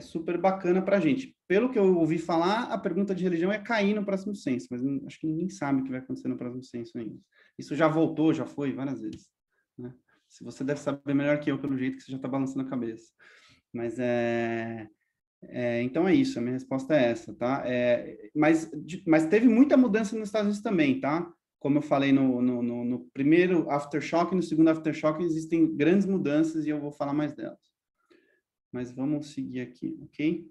Super bacana para a gente. Pelo que eu ouvi falar, a pergunta de religião é cair no próximo censo, mas acho que ninguém sabe o que vai acontecer no próximo censo ainda. Isso já voltou, já foi várias vezes, né? Se você deve saber melhor que eu, pelo jeito que você já está balançando a cabeça. Mas então é isso, a minha resposta é essa, tá? Mas teve muita mudança nos Estados Unidos também, tá? Como eu falei no primeiro aftershock e no segundo aftershock, existem grandes mudanças e eu vou falar mais delas. Mas vamos seguir aqui, ok?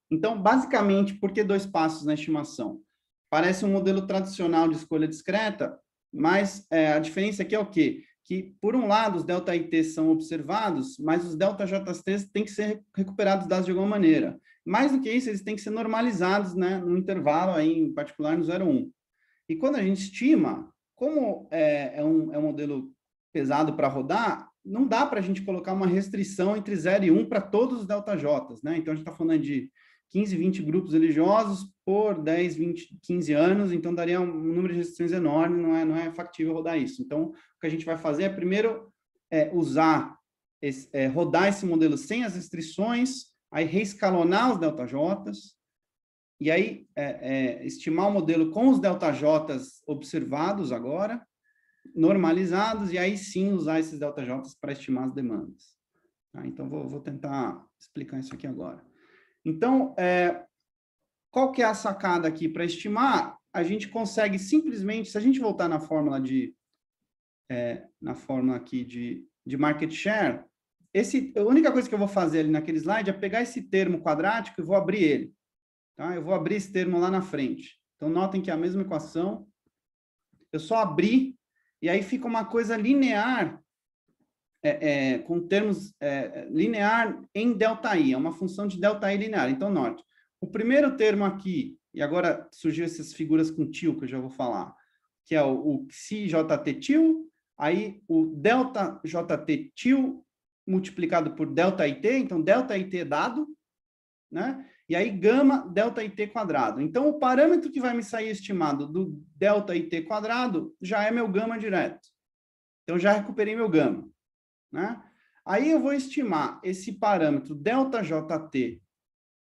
Então, basicamente, por que 2 passos na estimação? Parece um modelo tradicional de escolha discreta, mas a diferença aqui é o quê? Que, por um lado, os delta ITs são observados, mas os delta JTs têm que ser recuperados dados de alguma maneira. Mais do que isso, eles têm que ser normalizados, né, no intervalo, aí, em particular no 0,1. E quando a gente estima, como é um modelo pesado para rodar, não dá para a gente colocar uma restrição entre 0 e 1 para todos os delta-Js, né? Então, a gente está falando de 15, 20 grupos religiosos por 10, 20, 15 anos, então daria um número de restrições enorme, não é factível rodar isso. Então, o que a gente vai fazer é, primeiro, rodar esse modelo sem as restrições, aí reescalonar os delta-Js, e aí estimar o modelo com os delta-Js observados agora, normalizados, e aí sim usar esses delta-Js para estimar as demandas. Tá? Então, vou tentar explicar isso aqui agora. Então, qual que é a sacada aqui? Para estimar, a gente consegue simplesmente, se a gente voltar na fórmula aqui de market share, a única coisa que eu vou fazer ali naquele slide é pegar esse termo quadrático e vou abrir ele. Tá? Eu vou abrir esse termo lá na frente. Então, notem que é a mesma equação. Eu só abri, e aí fica uma coisa linear, com termos linear em ΔI, é uma função de ΔI linear. Então, note, o primeiro termo aqui, e agora surgiu essas figuras com til, que eu já vou falar, que é o XiJT til, aí o ΔJT til multiplicado por ΔIT, então ΔIT é dado, né? E aí gama ΔIT quadrado. Então, o parâmetro que vai me sair estimado do ΔIT quadrado já é meu gama direto. Então, já recuperei meu gama, né? Aí eu vou estimar esse parâmetro ΔJT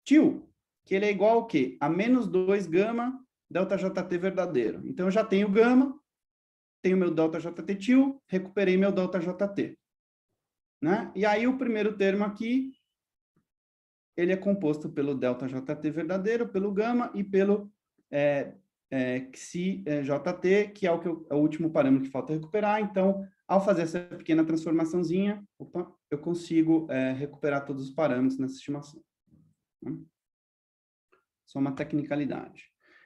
til, que ele é igual ao quê? A menos 2 gama ΔJT verdadeiro. Então, eu já tenho gama, tenho meu ΔJT til, recuperei meu ΔJT. Né? E aí, o primeiro termo aqui, ele é composto pelo ΔJT verdadeiro, pelo gama e pelo XiJT, que é o último parâmetro que falta recuperar. Então, ao fazer essa pequena transformaçãozinha, eu consigo recuperar todos os parâmetros nessa estimação. Né? Só uma tecnicalidade.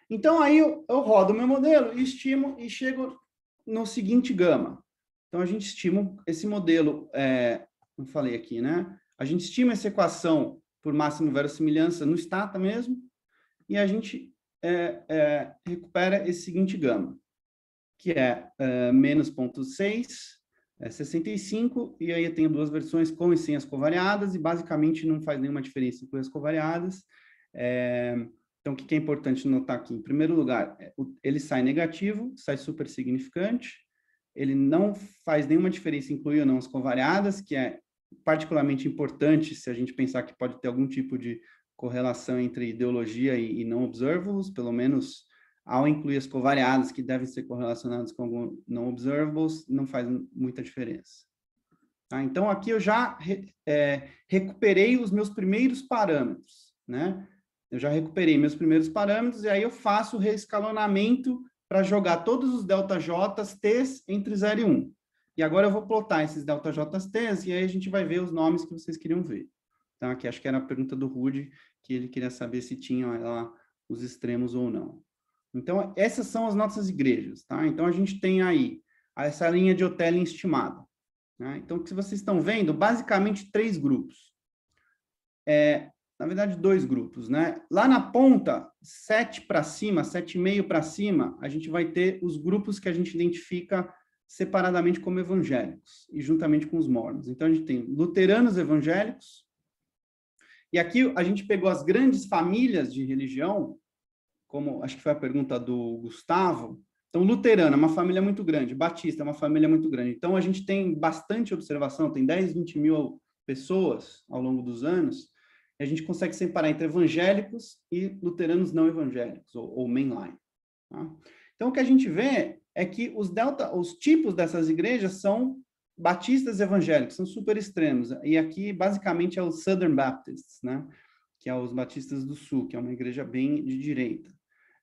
Então, aí eu rodo o meu modelo e estimo e chego no seguinte gama. Então, a gente estima esse modelo, não falei aqui, né? A gente estima essa equação por máxima verossimilhança no stata mesmo, e a gente recupera esse seguinte gama, que é menos 0,6, 65, e aí eu tenho duas versões com e sem as covariadas, e basicamente não faz nenhuma diferença com as covariadas. Então, o que é importante notar aqui? Em primeiro lugar, ele sai negativo, sai super significante, ele não faz nenhuma diferença incluir ou não as covariadas, que é particularmente importante se a gente pensar que pode ter algum tipo de correlação entre ideologia e não observables, pelo menos ao incluir as covariadas que devem ser correlacionadas com algum não observables, não faz muita diferença. Tá? Então, aqui eu já recuperei os meus primeiros parâmetros, né? Eu já recuperei meus primeiros parâmetros e aí eu faço o reescalonamento para jogar todos os ΔJs T's entre 0 e 1. E agora eu vou plotar esses ΔJs T's e aí a gente vai ver os nomes que vocês queriam ver. Tá? Aqui acho que era a pergunta do Rudy, que ele queria saber se tinham lá os extremos ou não. Então, essas são as nossas igrejas. Tá? Então, a gente tem aí essa linha de Hotelling estimada. Né? Então, o que vocês estão vendo, basicamente 3 grupos. Na verdade, 2 grupos, né? Lá na ponta, 7 para cima, 7,5 para cima, a gente vai ter os grupos que a gente identifica separadamente como evangélicos, e juntamente com os mormons. Então, a gente tem luteranos evangélicos, e aqui a gente pegou as grandes famílias de religião, como acho que foi a pergunta do Gustavo. Então, luterano é uma família muito grande, batista é uma família muito grande. Então, a gente tem bastante observação, tem 10, 20 mil pessoas ao longo dos anos, e a gente consegue separar entre evangélicos e luteranos não evangélicos, ou mainline. Tá? Então, o que a gente vê é que os tipos dessas igrejas são batistas evangélicos, são super extremos. E aqui, basicamente, é os Southern Baptists, né? Que é os batistas do sul, que é uma igreja bem de direita.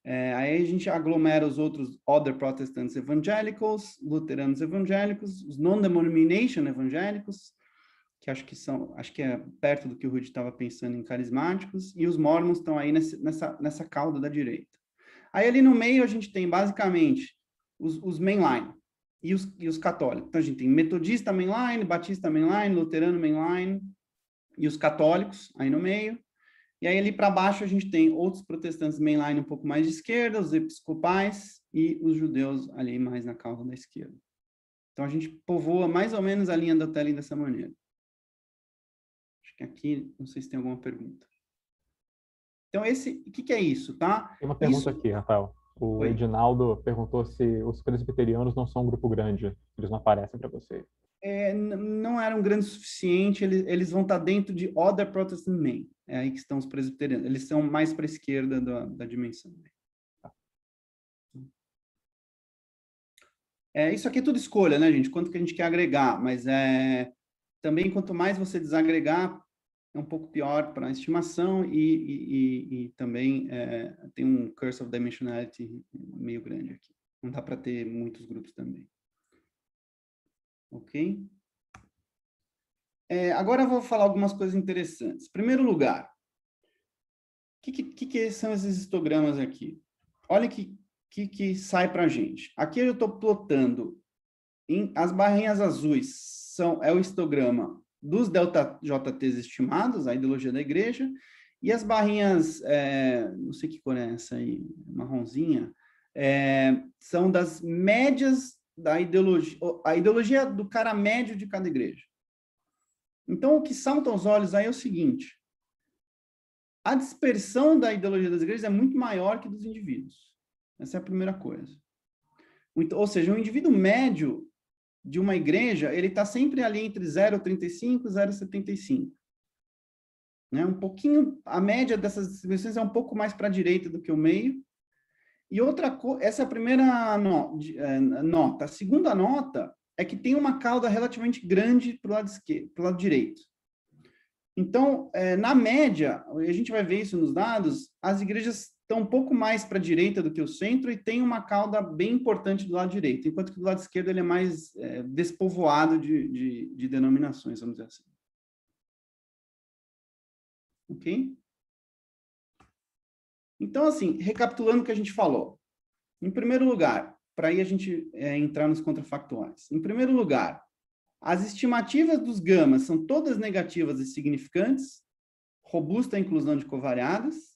Aí a gente aglomera os outros Other Protestants Evangelicals, luteranos evangélicos, os Non-Denomination evangélicos, que acho que é perto do que o Rudy estava pensando em carismáticos, e os mormons estão aí nessa cauda da direita. Aí ali no meio a gente tem basicamente os mainline e os católicos. Então a gente tem metodista mainline, batista mainline, luterano mainline e os católicos aí no meio. E aí ali para baixo a gente tem outros protestantes mainline um pouco mais de esquerda, os episcopais e os judeus ali mais na cauda da esquerda. Então a gente povoa mais ou menos a linha do Hotelling dessa maneira. Acho que aqui, não sei se tem alguma pergunta. Então, o que é isso, tá? Tem uma pergunta aqui, Rafael. O Edinaldo perguntou se os presbiterianos não são um grupo grande, eles não aparecem para você. Não eram grandes o suficiente, eles vão estar dentro de Other Protestant Men. É aí que estão os presbiterianos. Eles são mais para a esquerda da dimensão. Isso aqui é tudo escolha, né, gente? Quanto que a gente quer agregar, mas também, quanto mais você desagregar, é um pouco pior para a estimação e também tem um curse of dimensionality meio grande aqui. Não dá para ter muitos grupos também. Ok? Agora eu vou falar algumas coisas interessantes. Em primeiro lugar, o que são esses histogramas aqui? Olha o que sai para a gente. Aqui eu estou plotando, as barrinhas azuis é o histograma dos ΔJTs estimados, a ideologia da igreja, e as barrinhas, não sei que cor é essa aí, marronzinha, são das médias da ideologia, a ideologia do cara médio de cada igreja. Então, o que salta aos olhos aí é o seguinte: a dispersão da ideologia das igrejas é muito maior que dos indivíduos. Essa é a primeira coisa. Ou seja, o indivíduo médio de uma igreja, ele está sempre ali entre 0,35 e 0,75. Né? Um pouquinho, a média dessas distribuições é um pouco mais para a direita do que o meio. E outra coisa, essa é a primeira nota. A segunda nota é que tem uma cauda relativamente grande para o lado esquerdo, para o lado direito. Então, na média, a gente vai ver isso nos dados, as igrejas estão um pouco mais para a direita do que o centro e tem uma cauda bem importante do lado direito, enquanto que do lado esquerdo ele é mais despovoado de denominações, vamos dizer assim. Ok? Então, assim, recapitulando o que a gente falou. Em primeiro lugar, para aí a gente entrar nos contrafactuais. Em primeiro lugar, as estimativas dos gamas são todas negativas e significantes, robusta a inclusão de covariadas.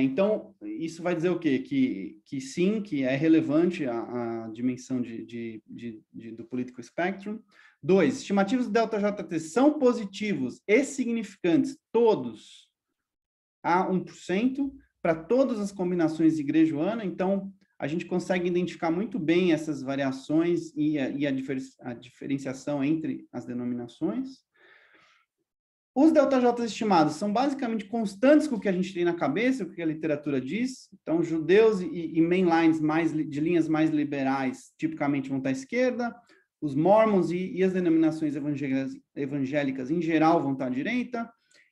Então, isso vai dizer o quê? Que sim, que é relevante a dimensão do political spectrum. 2, estimativas do ΔJT são positivos e significantes, todos, a 1%, para todas as combinações de igreja Ana. Então, a gente consegue identificar muito bem essas variações e a diferenciação entre as denominações. Os ΔJs estimados são basicamente constantes com o que a gente tem na cabeça, o que a literatura diz. Então, judeus e mainlines de linhas mais liberais tipicamente vão estar à esquerda, os mormons e as denominações evangélicas em geral vão estar à direita,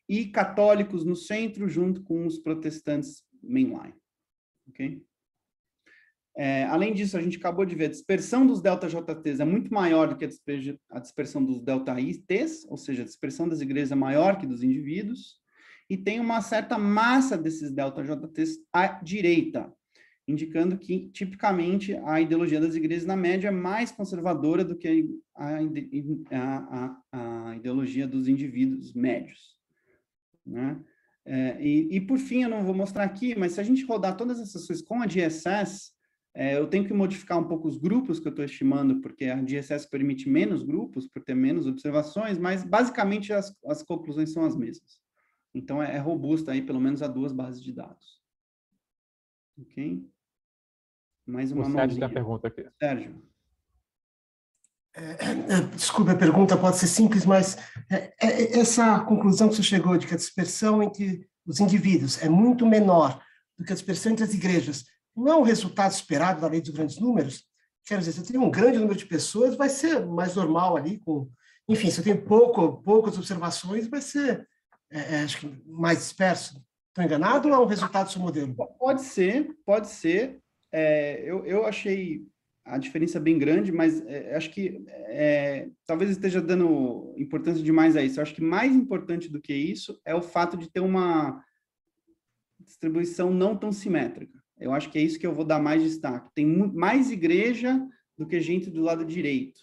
e católicos no centro, junto com os protestantes mainline. Ok? Além disso, a gente acabou de ver, a dispersão dos ΔJTs é muito maior do que a dispersão dos ΔITs, ou seja, a dispersão das igrejas é maior que dos indivíduos, e tem uma certa massa desses ΔJTs à direita, indicando que, tipicamente, a ideologia das igrejas, na média, é mais conservadora do que a ideologia dos indivíduos médios. Né? Por fim, eu não vou mostrar aqui, mas se a gente rodar todas essas coisas com a DSS, eu tenho que modificar um pouco os grupos que eu estou estimando, porque a DSS permite menos grupos, por ter menos observações, mas basicamente as conclusões são as mesmas. Então, é robusta aí, pelo menos, a 2 bases de dados. Ok? Mais uma mãozinha. O Sérgio tem uma pergunta aqui. Sérgio. Desculpe, a pergunta pode ser simples, mas essa conclusão que você chegou de que a dispersão entre os indivíduos é muito menor do que a dispersão entre as igrejas, não é um resultado esperado da lei dos grandes números? Quero dizer, se eu tenho um grande número de pessoas, vai ser mais normal ali, enfim, se eu tenho poucas observações, vai ser, acho que, mais disperso. Estou enganado ou é um resultado do seu modelo? Pode ser. Eu achei a diferença bem grande, mas acho que talvez esteja dando importância demais a isso. Eu acho que mais importante do que isso é o fato de ter uma distribuição não tão simétrica. Eu acho que é isso que eu vou dar mais destaque. Tem mais igreja do que gente do lado direito.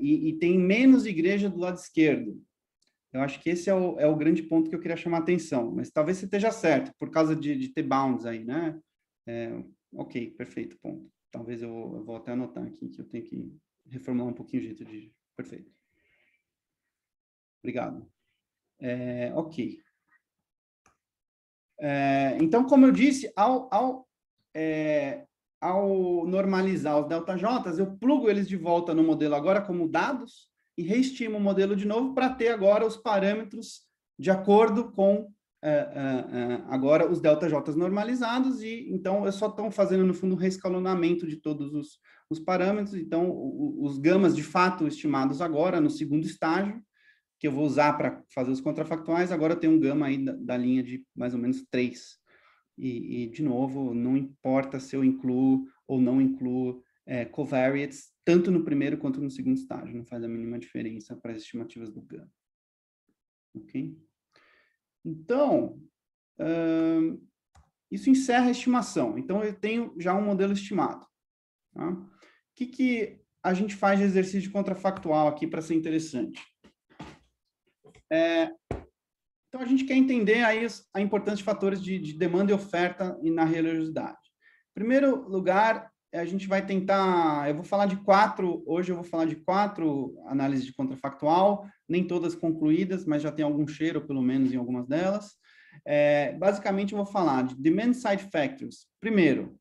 E tem menos igreja do lado esquerdo. Eu acho que esse é o grande ponto que eu queria chamar a atenção. Mas talvez você esteja certo, por causa de ter bounds aí, né? Ok, perfeito, ponto. Talvez eu vou até anotar aqui, que eu tenho que reformular um pouquinho o jeito de... Perfeito. Obrigado. Ok. Então, como eu disse, ao normalizar os ΔJs, eu plugo eles de volta no modelo agora como dados e reestimo o modelo de novo para ter agora os parâmetros de acordo com agora os ΔJs normalizados, e então eu só estou fazendo, no fundo, um reescalonamento de todos os parâmetros. Então, os gamas, de fato, estimados agora, no segundo estágio, que eu vou usar para fazer os contrafactuais, agora eu tenho um gama aí da linha de mais ou menos 3. E, de novo, não importa se eu incluo ou não incluo covariates, tanto no primeiro quanto no segundo estágio, não faz a mínima diferença para as estimativas do gama. Ok? Então, isso encerra a estimação. Então, eu tenho já um modelo estimado. Tá? O que a gente faz de exercício de contrafactual aqui para ser interessante? Então, a gente quer entender aí a importância de fatores de demanda e oferta na religiosidade. Em primeiro lugar, a gente vai tentar, hoje eu vou falar de 4 análises de contrafactual, nem todas concluídas, mas já tem algum cheiro, pelo menos, em algumas delas. Basicamente, eu vou falar de demand side factors. Primeiro,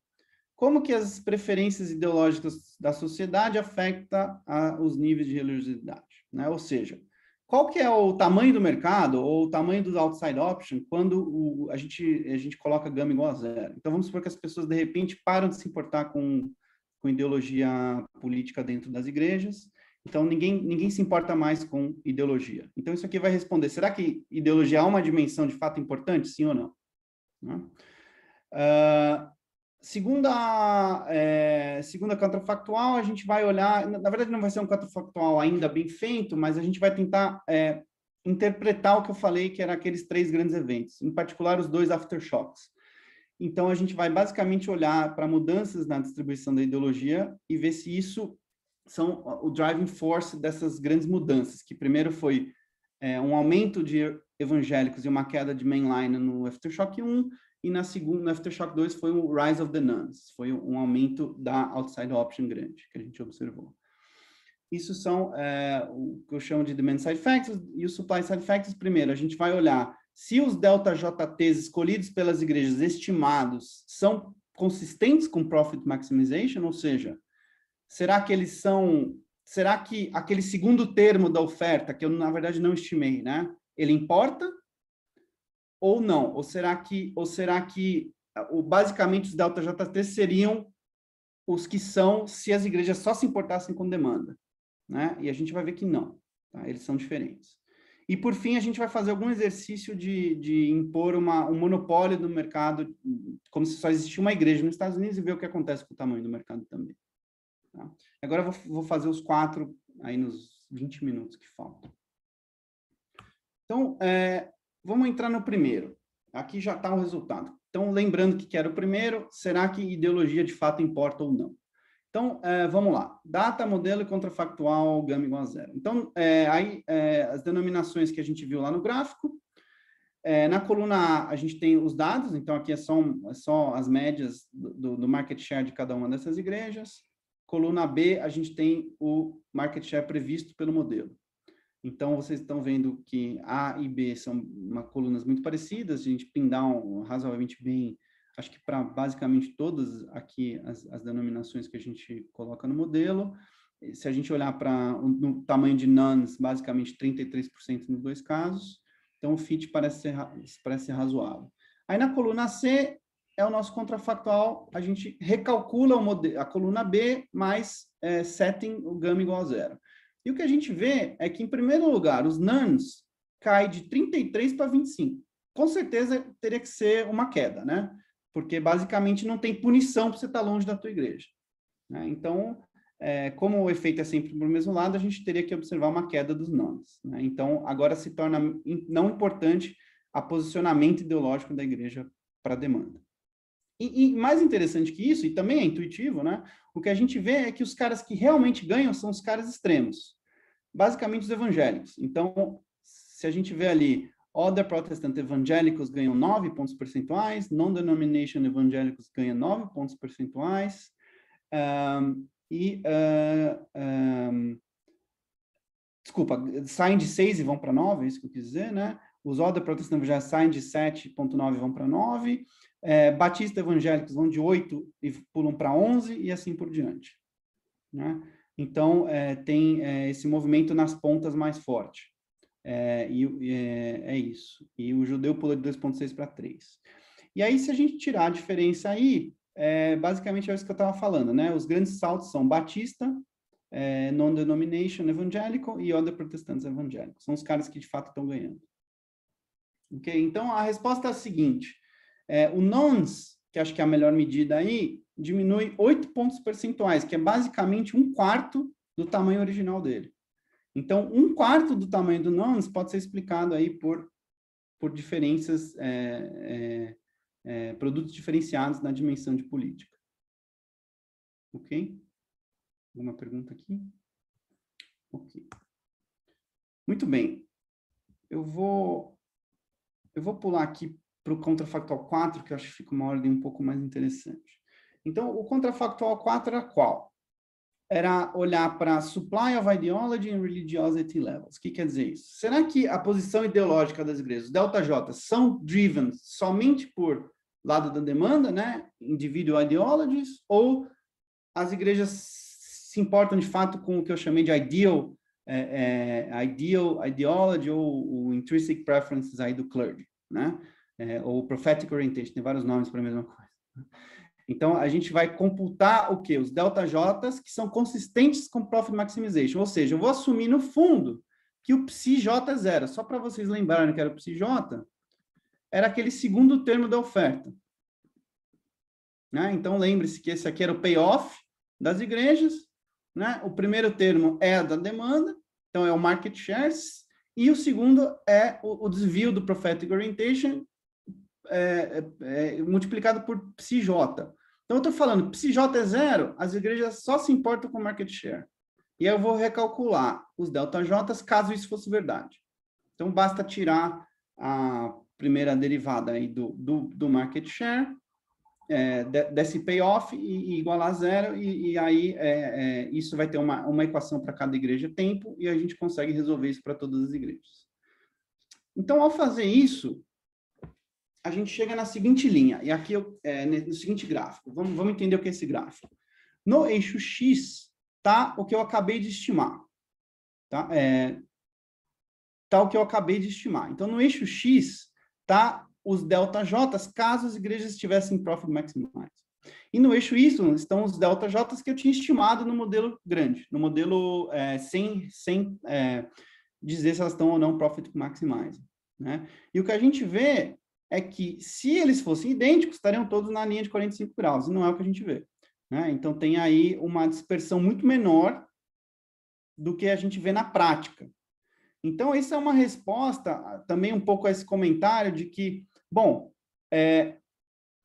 como que as preferências ideológicas da sociedade afetam os níveis de religiosidade, né? Ou seja, qual que é o tamanho do mercado ou o tamanho do outside option quando a gente coloca gama igual a 0? Então, vamos supor que as pessoas, de repente, param de se importar com ideologia política dentro das igrejas. Então, ninguém se importa mais com ideologia. Então, isso aqui vai responder, será que ideologia é uma dimensão de fato importante, sim ou não? Né? Segunda contrafactual, a gente vai olhar, na verdade não vai ser um contrafactual ainda bem feito, mas a gente vai tentar interpretar o que eu falei, que eram aqueles 3 grandes eventos, em particular os 2 aftershocks. Então, a gente vai basicamente olhar para mudanças na distribuição da ideologia e ver se isso são o driving force dessas grandes mudanças, que primeiro foi um aumento de evangélicos e uma queda de mainline no Aftershock 1, e no Aftershock 2 foi o Rise of the Nuns, foi um aumento da outside option grande, que a gente observou. Isso são o que eu chamo de demand side factors e os supply side factors. Primeiro, a gente vai olhar se os ΔJTs escolhidos pelas igrejas estimados são consistentes com profit maximization, ou seja, será que aquele segundo termo da oferta, que eu, na verdade, não estimei, né? Ele importa ou não? Ou será que basicamente os ΔJT seriam os que são se as igrejas só se importassem com demanda, né? E a gente vai ver que não, tá? Eles são diferentes. E, por fim, a gente vai fazer algum exercício de impor um monopólio do mercado, como se só existisse uma igreja nos Estados Unidos, e ver o que acontece com o tamanho do mercado também. Tá? Agora eu vou fazer os 4 aí nos 20 minutos que faltam. Então, vamos entrar no primeiro. Aqui já está o resultado. Então, lembrando que era o primeiro, será que ideologia de fato importa ou não? Então, vamos lá. Data, modelo e contrafactual, gama igual a 0. Então, as denominações que a gente viu lá no gráfico. Na coluna A, a gente tem os dados. Então, aqui é só as médias do market share de cada uma dessas igrejas. Coluna B, a gente tem o market share previsto pelo modelo. Então, vocês estão vendo que A e B são colunas muito parecidas, a gente pin down razoavelmente bem, acho que para basicamente todas aqui as denominações que a gente coloca no modelo. Se a gente olhar para o tamanho de nuns, basicamente 33% nos 2 casos, então o fit parece ser razoável. Aí na coluna C é o nosso contrafactual, a gente recalcula a coluna B mais setting o gama igual a 0. E o que a gente vê é que, em primeiro lugar, os nuns caem de 33 para 25. Com certeza teria que ser uma queda, né? Porque, basicamente, não tem punição para você estar longe da tua igreja, né? Então, como o efeito é sempre para o mesmo lado, a gente teria que observar uma queda dos nuns, né? Então, agora se torna não importante o posicionamento ideológico da igreja para a demanda. E mais interessante que isso, e também é intuitivo, né? O que a gente vê é que os caras que realmente ganham são os caras extremos, basicamente os evangélicos. Então, se a gente vê ali, Other Protestant evangélicos ganham 9 pontos percentuais, Non-Denomination evangélicos ganham 9 pontos percentuais, desculpa, saem de 6 e vão para 9, é isso que eu quis dizer, né? Os Other Protestant evangélicos saem de 7,9 e vão para 9, Batista evangélicos vão de 8 e pulam para 11 e assim por diante, né? Então, tem esse movimento nas pontas mais forte. É isso. E o judeu pula de 2,6 para 3. E aí, se a gente tirar a diferença aí, basicamente é isso que eu estava falando, né? Os grandes saltos são Batista, Non-Denomination Evangelical e Other Protestants Evangelical. São os caras que, de fato, estão ganhando. Ok? Então, a resposta é a seguinte. O Nons, que acho que é a melhor medida aí, diminui 8 pontos percentuais, que é basicamente 1/4 do tamanho original dele. Então, 1/4 do tamanho do Nons pode ser explicado aí por diferenças, produtos diferenciados na dimensão de política. Ok? Alguma pergunta aqui? Ok. Muito bem. Eu vou pular aqui para o contrafactual 4, que eu acho que fica uma ordem um pouco mais interessante. Então, o contrafactual 4 era qual? Era olhar para supply of ideology and religiosity levels. O que quer dizer isso? Será que a posição ideológica das igrejas, os delta-J, são driven somente por lado da demanda, né? Individual ideologies, ou as igrejas se importam de fato com o que eu chamei de ideal ideology ou o intrinsic preferences aí do clergy, né? Ou prophetic orientation, tem vários nomes para a mesma coisa. Então, a gente vai computar o quê? Os delta-J's que são consistentes com profit maximization. Ou seja, eu vou assumir no fundo que o psi-J é 0. Só para vocês lembrarem que era o psi-J, era aquele segundo termo da oferta. Né? Então, lembre-se que esse aqui era o payoff das igrejas. Né? O primeiro termo é a da demanda, então é o market shares. E o segundo é o desvio do prophetic orientation multiplicado por psi-J. Então, eu estou falando, psi-J é 0, as igrejas só se importam com market share. E aí eu vou recalcular os delta-J's caso isso fosse verdade. Então, basta tirar a primeira derivada aí do market share, desse payoff e igualar a 0, e aí isso vai ter uma equação para cada igreja tempo, e a gente consegue resolver isso para todas as igrejas. Então, ao fazer isso, a gente chega na seguinte linha, e aqui no seguinte gráfico. Vamos entender o que é esse gráfico. No eixo X está o que eu acabei de estimar. Tá? Tá o que eu acabei de estimar. Então, no eixo X está os delta-J's, caso as igrejas tivessem profit maximize. E no eixo Y estão os delta-J's que eu tinha estimado no modelo grande, no modelo sem dizer se elas estão ou não profit maximize. Né? E o que a gente vê é que, se eles fossem idênticos, estariam todos na linha de 45 graus, e não é o que a gente vê. Né? Então, tem aí uma dispersão muito menor do que a gente vê na prática. Então, isso é uma resposta também um pouco a esse comentário de que, bom,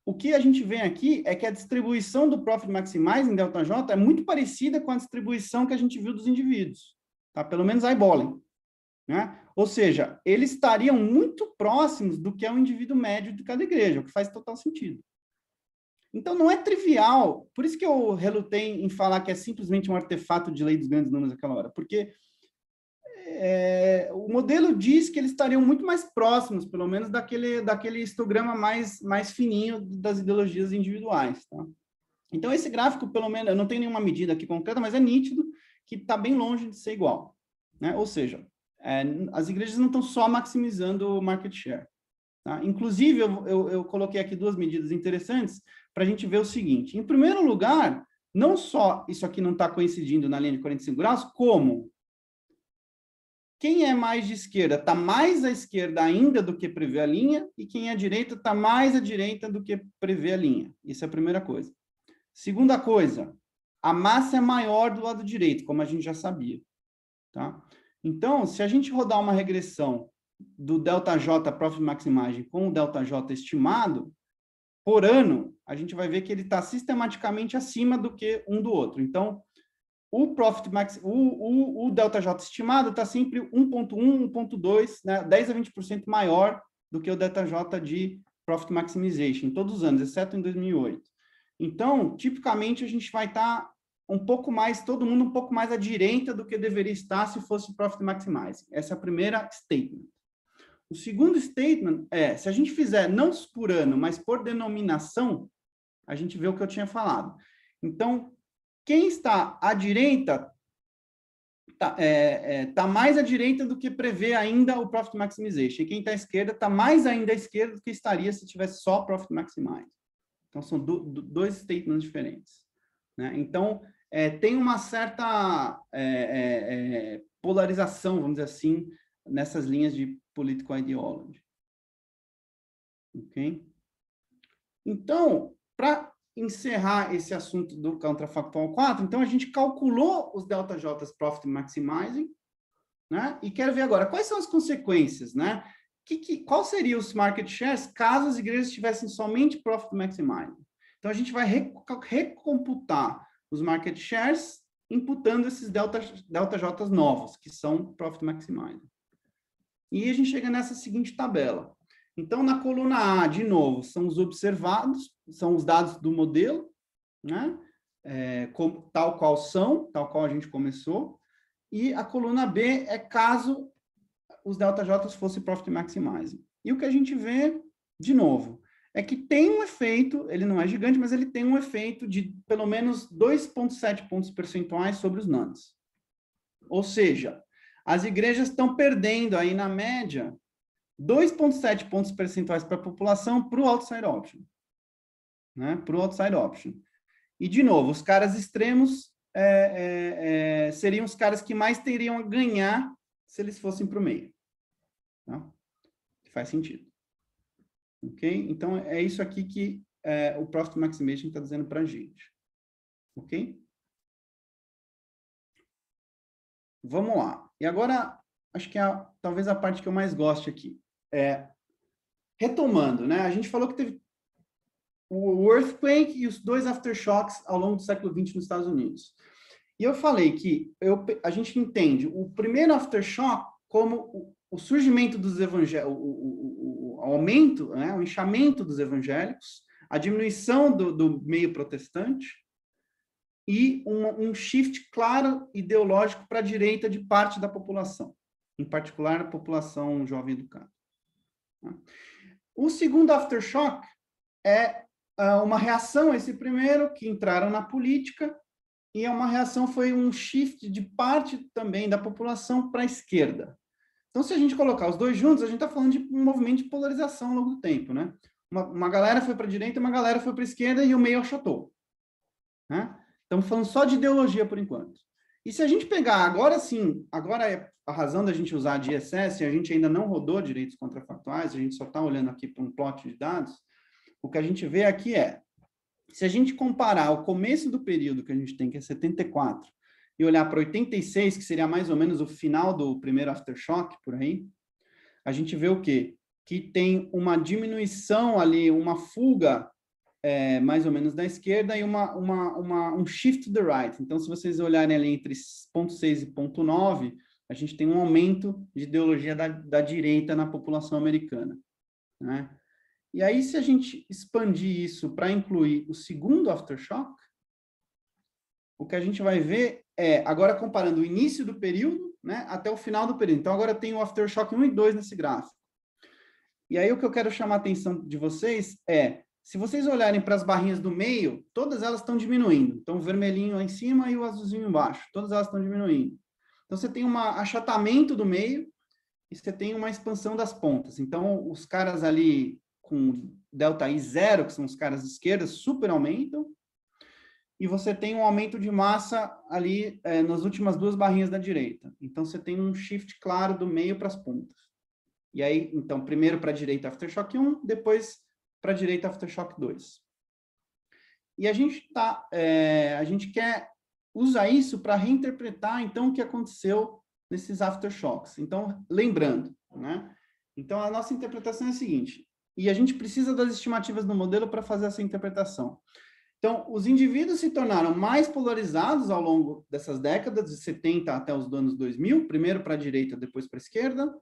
o que a gente vê aqui é que a distribuição do Profit Maximize em ΔJ é muito parecida com a distribuição que a gente viu dos indivíduos, tá? Pelo menos eyeballing, né? Ou seja, eles estariam muito próximos do que é o indivíduo médio de cada igreja, o que faz total sentido. Então, não é trivial, por isso que eu relutei em falar que é simplesmente um artefato de lei dos grandes números naquela hora, porque o modelo diz que eles estariam muito mais próximos, pelo menos, daquele histograma mais fininho das ideologias individuais. Tá? Então, esse gráfico, pelo menos, eu não tenho nenhuma medida aqui concreta, mas é nítido que está bem longe de ser igual. Né? Ou seja, as igrejas não estão só maximizando o market share. Tá? Inclusive, eu coloquei aqui duas medidas interessantes para a gente ver o seguinte. Em primeiro lugar, não só isso aqui não está coincidindo na linha de 45 graus, como quem é mais de esquerda está mais à esquerda ainda do que prevê a linha, e quem é à direita está mais à direita do que prevê a linha. Isso é a primeira coisa. Segunda coisa, a massa é maior do lado direito, como a gente já sabia. Tá? Então, se a gente rodar uma regressão do ΔJ Profit Maximizing com o ΔJ estimado, por ano, a gente vai ver que ele está sistematicamente acima do que um do outro. Então, o Profit Max, o ΔJ estimado está sempre 1.1, 1.2, né, 10 a 20% maior do que o ΔJ de Profit Maximization, todos os anos, exceto em 2008. Então, tipicamente, a gente vai estar um pouco mais, todo mundo um pouco mais à direita do que deveria estar se fosse Profit Maximizing. Essa é a primeira statement. O segundo statement é, se a gente fizer não por ano, mas por denominação, a gente vê o que eu tinha falado. Então, quem está à direita tá mais à direita do que prevê ainda o Profit Maximization. E quem está à esquerda está mais ainda à esquerda do que estaria se tivesse só Profit Maximize. Então, são dois statements diferentes, né? Então, tem uma certa polarização, vamos dizer assim, nessas linhas de political ideology. Ok? Então, para encerrar esse assunto do Counterfactual 4, então a gente calculou os ΔJs Profit Maximizing, né? E quero ver agora, quais são as consequências, né? Qual seriam os market shares caso as igrejas tivessem somente Profit Maximizing? Então, a gente vai recomputar os market shares imputando esses ΔJs novos, que são Profit Maximizing. E a gente chega nessa seguinte tabela. Então, na coluna A, de novo, são os observados, são os dados do modelo, né? Tal qual a gente começou. E a coluna B é caso os ΔJs fossem Profit Maximizing. E o que a gente vê, de novo, é que tem um efeito, ele não é gigante, mas ele tem um efeito de pelo menos 2,7 pontos percentuais sobre os NANDs. Ou seja, as igrejas estão perdendo aí, na média, 2,7 pontos percentuais para a população para o outside option. Né? Para o outside option. E, de novo, os caras extremos seriam os caras que mais teriam a ganhar se eles fossem para o meio. Tá? Faz sentido. Ok? Então, é isso aqui que o Profit Maximization está dizendo para a gente. Ok? Vamos lá. E agora, acho que talvez a parte que eu mais goste aqui. Retomando, né? A gente falou que teve o earthquake e os 2 aftershocks ao longo do século XX nos Estados Unidos. E eu falei que a gente entende o primeiro aftershock como o surgimento dos evangélicos, o aumento, né? O inchamento dos evangélicos, a diminuição do meio protestante e um shift claro ideológico para a direita de parte da população, em particular a população jovem educada. O segundo aftershock é uma reação a esse primeiro, que entraram na política, e uma reação foi um shift de parte também da população para a esquerda. Então, se a gente colocar os dois juntos, a gente está falando de um movimento de polarização ao longo do tempo, né? Uma galera foi para a direita, uma galera foi para a esquerda e o meio achatou. Né? Estamos falando só de ideologia por enquanto. E se a gente pegar, agora sim, agora é a razão da gente usar a DSS, a gente ainda não rodou direitos contrafactuais, a gente só está olhando aqui para um plot de dados, o que a gente vê aqui se a gente comparar o começo do período que a gente tem, que é 74, e olhar para 86, que seria mais ou menos o final do primeiro aftershock, por aí, a gente vê o quê? Que tem uma diminuição ali, uma fuga mais ou menos da esquerda e um shift to the right. Então, se vocês olharem ali entre 0,6 e 0,9, a gente tem um aumento de ideologia da direita na população americana. Né? E aí, se a gente expandir isso para incluir o segundo aftershock, o que a gente vai ver agora comparando o início do período, né, até o final do período. Então, agora tem o aftershock 1 e 2 nesse gráfico. E aí, o que eu quero chamar a atenção de vocês se vocês olharem para as barrinhas do meio, todas elas estão diminuindo. Então, o vermelhinho lá em cima e o azulzinho embaixo. Todas elas estão diminuindo. Então, você tem um achatamento do meio e você tem uma expansão das pontas. Então, os caras ali com delta I 0, que são os caras de esquerda, super aumentam. E você tem um aumento de massa ali nas últimas duas barrinhas da direita. Então, você tem um shift claro do meio para as pontas. E aí, então, primeiro para a direita Aftershock 1, depois para a direita Aftershock 2. E a gente quer usar isso para reinterpretar, então, o que aconteceu nesses Aftershocks. Então, lembrando, né? Então, a nossa interpretação é a seguinte, e a gente precisa das estimativas do modelo para fazer essa interpretação. Então, os indivíduos se tornaram mais polarizados ao longo dessas décadas, de 70 até os anos 2000, primeiro para a direita, depois para a esquerda.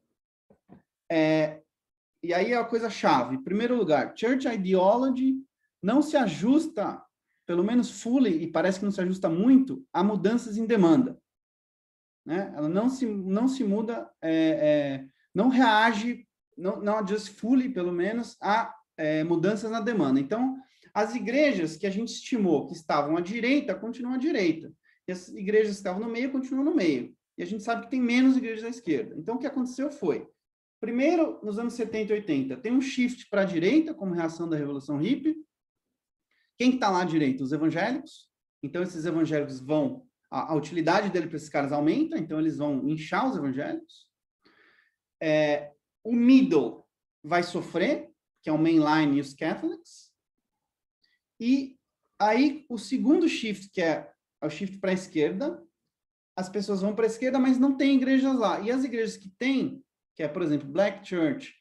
E aí é a coisa chave. Em primeiro lugar, Church Ideology não se ajusta, pelo menos fully, e parece que não se ajusta muito, a mudanças em demanda. Né? Ela não se muda, não reage, não adjust fully, pelo menos, a mudanças na demanda. Então, as igrejas que a gente estimou que estavam à direita, continuam à direita. E as igrejas que estavam no meio, continuam no meio. e a gente sabe que tem menos igrejas à esquerda. Então, o que aconteceu foi, primeiro, nos anos 70 e 80, tem um shift para a direita, como reação da Revolução Hippie. Quem está lá à direita? Os evangélicos. Então, esses evangélicos vão... A utilidade dele para esses caras aumenta, então eles vão inchar os evangélicos. O middle vai sofrer, que é o mainline e os Catholics. E aí, o segundo shift, que é o shift para a esquerda, as pessoas vão para a esquerda, mas não tem igrejas lá. E as igrejas que tem, que é, por exemplo, Black Church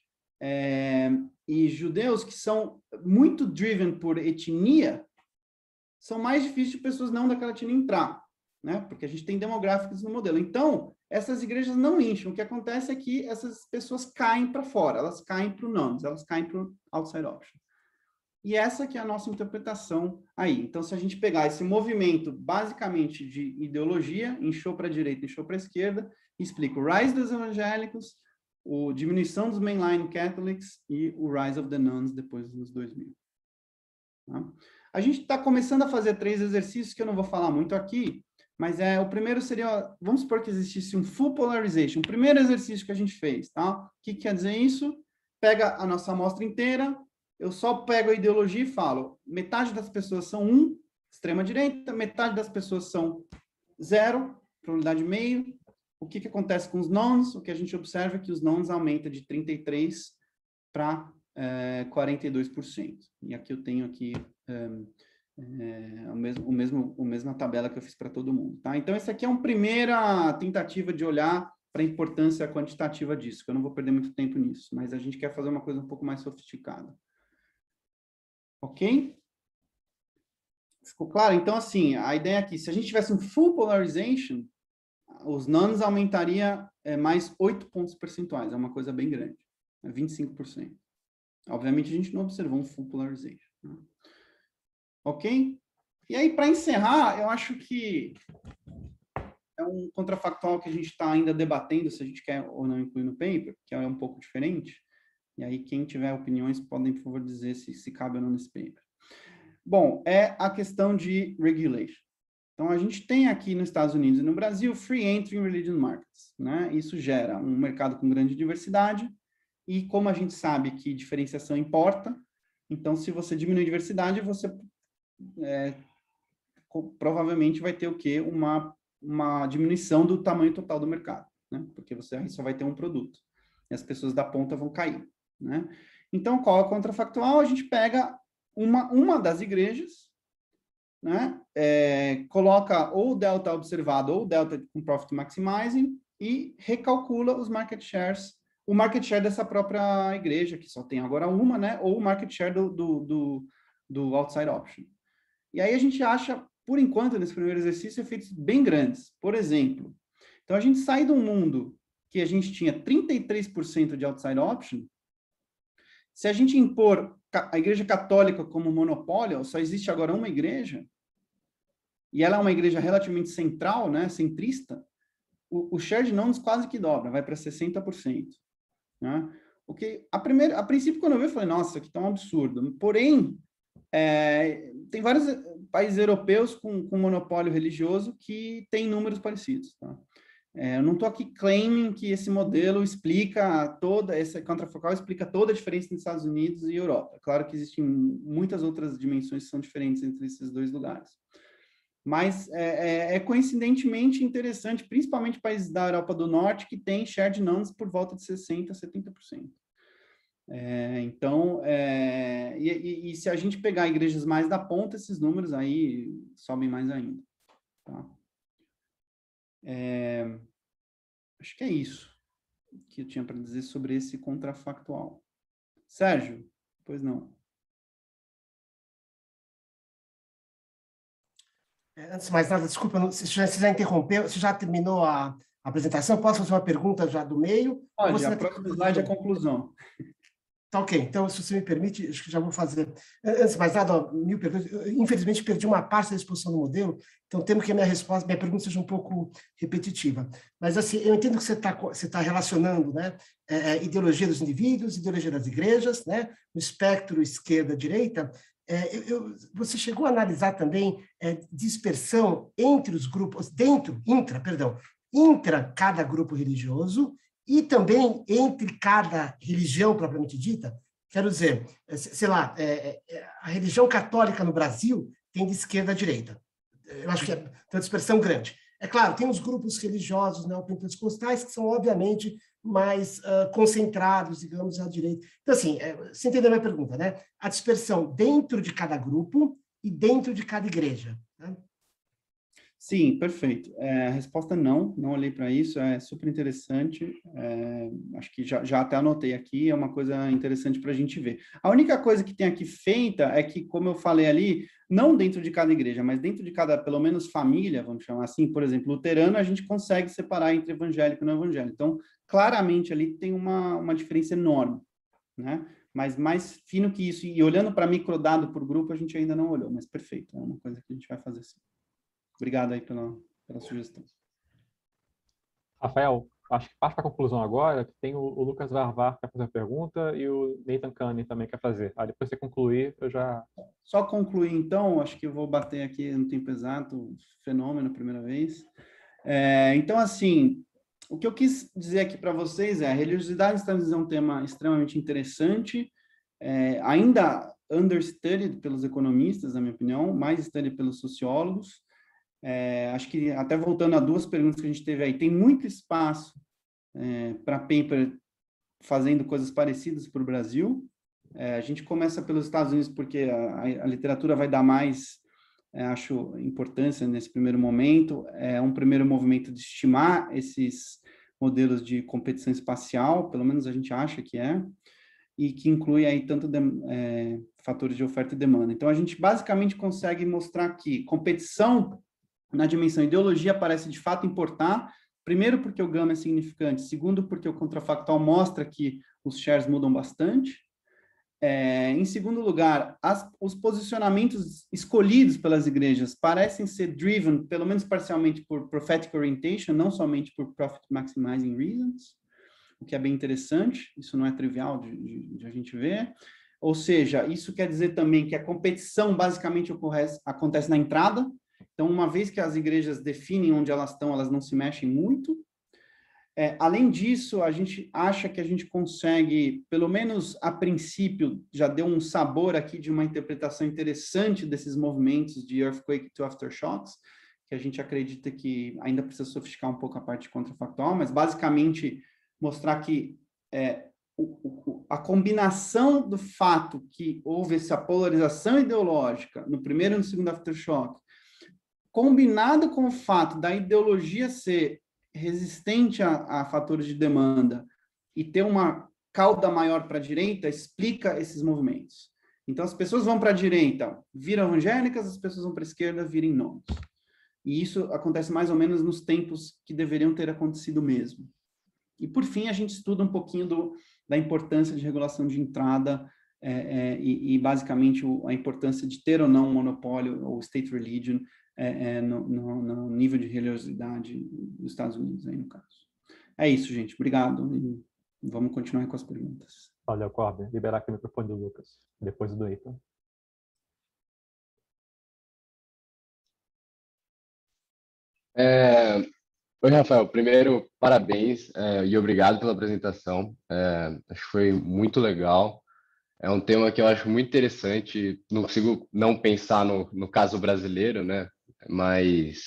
e judeus, que são muito driven por etnia, são mais difíceis de pessoas não daquela etnia entrar, né? Porque a gente tem demográficos no modelo. Então, essas igrejas não incham. O que acontece é que essas pessoas caem para fora, elas caem para o nones, elas caem para o outside option. E essa que é a nossa interpretação aí. Então, se a gente pegar esse movimento, basicamente, de ideologia, inchou para a direita, inchou para a esquerda, explica o rise dos evangélicos, a diminuição dos mainline Catholics e o rise of the nuns depois dos 2000. Tá? A gente está começando a fazer 3 exercícios que eu não vou falar muito aqui, mas o primeiro seria, vamos supor que existisse um full polarization, o primeiro exercício que a gente fez, tá? O que quer dizer isso? Pega a nossa amostra inteira, eu só pego a ideologia e falo, metade das pessoas são 1, extrema-direita, metade das pessoas são 0, probabilidade meio. O que acontece com os nons? O que a gente observa é que os nons aumentam de 33% para 42%. E aqui eu tenho aqui a mesma tabela que eu fiz para todo mundo. Tá? Então, essa aqui é uma primeira tentativa de olhar para a importância quantitativa disso, que eu não vou perder muito tempo nisso, mas a gente quer fazer uma coisa um pouco mais sofisticada. Ok? Ficou claro? Então, assim, a ideia aqui, se a gente tivesse um full polarization, os nuns aumentaria mais 8 pontos percentuais, é uma coisa bem grande, 25%. Obviamente, a gente não observou um full polarization. Né? Ok? E aí, para encerrar, eu acho que é um contrafactual que a gente está ainda debatendo se a gente quer ou não incluir no paper, que é um pouco diferente. E aí, quem tiver opiniões, podem, por favor, dizer se cabe ou não nesse paper. Bom, é a questão de regulation. Então, a gente tem aqui nos Estados Unidos e no Brasil free entry in religion markets, né? Isso gera um mercado com grande diversidade e como a gente sabe que diferenciação importa, então, se você diminui a diversidade, você provavelmente vai ter o quê? Uma diminuição do tamanho total do mercado, né? Porque você aí só vai ter um produto e as pessoas da ponta vão cair, né? Então, qual é o contrafactual? A gente pega uma das igrejas, né? Coloca ou o delta observado ou o delta com profit maximizing e recalcula os market shares, o market share dessa própria igreja, que só tem agora uma, né? Ou o market share do outside option. E aí a gente acha, por enquanto, nesse primeiro exercício, efeitos bem grandes. Por exemplo, então a gente sai de um mundo que a gente tinha 33% de outside option. Se a gente impor a Igreja Católica como monopólio, só existe agora uma igreja, e ela é uma igreja relativamente central, né, centrista, o share de nones quase que dobra, vai para 60%. Né? O que, a princípio, quando eu vi, eu falei, nossa, isso aqui tá um absurdo. Porém, tem vários países europeus com monopólio religioso que têm números parecidos. Tá? Eu não estou aqui claiming que esse modelo explica esse contrafocal explica toda a diferença nos Estados Unidos e Europa. Claro que existem muitas outras dimensões que são diferentes entre esses dois lugares. Mas coincidentemente interessante, principalmente países da Europa do Norte, que têm share de nones por volta de 60% a 70%. Então, se a gente pegar igrejas mais da ponta, esses números aí sobem mais ainda. Tá? Acho que é isso que eu tinha para dizer sobre esse contrafactual. Sérgio, pois não. Antes de mais nada, desculpa, se você já interrompeu, você já terminou a apresentação? Posso fazer uma pergunta já do meio? Pode, a próxima slide é a conclusão. Tá, ok. Então, se você me permite, acho que já vou fazer. Antes de mais nada, mil perguntas. Eu, infelizmente, perdi uma parte da exposição do modelo, então temo que minha pergunta seja um pouco repetitiva. Mas, assim, eu entendo que você tá relacionando, né, ideologia dos indivíduos, ideologia das igrejas, né, no espectro esquerda-direita. Você chegou a analisar também dispersão entre os grupos, intra cada grupo religioso e também entre cada religião propriamente dita. Quero dizer, sei lá, a religião católica no Brasil tem de esquerda a direita. Eu acho que tem uma dispersão grande. É claro, tem os grupos religiosos neopentecostais que são, obviamente, mais concentrados, digamos, à direita. Então, assim, você entendeu a minha pergunta, né? A dispersão dentro de cada grupo e dentro de cada igreja. Né? Sim, perfeito. A resposta não olhei para isso, é super interessante. Acho que já até anotei aqui, é uma coisa interessante para a gente ver. A única coisa que tem aqui feita é que, como eu falei ali, não dentro de cada igreja, mas dentro de cada, pelo menos, família, vamos chamar assim, por exemplo, luterano, a gente consegue separar entre evangélico e não evangélico. Então, claramente ali tem uma diferença enorme, né? Mas mais fino que isso, e olhando para microdado por grupo, a gente ainda não olhou, mas perfeito, é uma coisa que a gente vai fazer sim. Obrigado aí pela sugestão. Rafael, acho que parte para a conclusão agora, que tem o Lucas Varvar que quer fazer a pergunta e o Nathan Kane também quer fazer. Depois você concluir, eu já... Só concluir, então, acho que eu vou bater aqui no tempo exato, fenômeno, primeira vez. Então, assim, o que eu quis dizer aqui para vocês a religiosidade está é um tema extremamente interessante, ainda understudied pelos economistas, na minha opinião, mais studied pelos sociólogos. Acho que, até voltando a duas perguntas que a gente teve aí, tem muito espaço para paper fazendo coisas parecidas para o Brasil. A gente começa pelos Estados Unidos porque a literatura vai dar mais, acho, importância nesse primeiro momento. É um primeiro movimento de estimar esses modelos de competição espacial, pelo menos a gente acha que e que inclui aí tanto fatores de oferta e demanda. Então, a gente basicamente consegue mostrar que competição na dimensão ideologia parece de fato importar, primeiro porque o gama é significante, segundo porque o contrafactual mostra que os shares mudam bastante. Em segundo lugar, os posicionamentos escolhidos pelas igrejas parecem ser driven, pelo menos parcialmente, por prophetic orientation, não somente por profit maximizing reasons, o que é bem interessante, isso não é trivial de a gente ver. Ou seja, isso quer dizer também que a competição basicamente acontece na entrada. Então, uma vez que as igrejas definem onde elas estão, elas não se mexem muito. Além disso, a gente acha que a gente consegue, pelo menos a princípio, já deu um sabor aqui de uma interpretação interessante desses movimentos de earthquake to aftershocks, que a gente acredita que ainda precisa sofisticar um pouco a parte contrafactual, mas basicamente mostrar que a combinação do fato que houve essa polarização ideológica no primeiro e no segundo aftershock, combinado com o fato da ideologia ser resistente a fatores de demanda e ter uma cauda maior para a direita, explica esses movimentos. Então, as pessoas vão para a direita, viram evangélicas, as pessoas vão para a esquerda, viram nomes. E isso acontece mais ou menos nos tempos que deveriam ter acontecido mesmo. E, por fim, a gente estuda um pouquinho da importância de regulação de entrada e basicamente, a importância de ter ou não um monopólio ou state religion no nível de religiosidade dos Estados Unidos, aí no caso. É isso, gente. Obrigado. E vamos continuar com as perguntas. Valeu, Corbe. Liberar aqui o microfone do Lucas, depois do Nathan. Oi, Rafael. Primeiro, parabéns e obrigado pela apresentação. Acho que foi muito legal. É um tema que eu acho muito interessante. Não consigo não pensar no caso brasileiro, né? Mas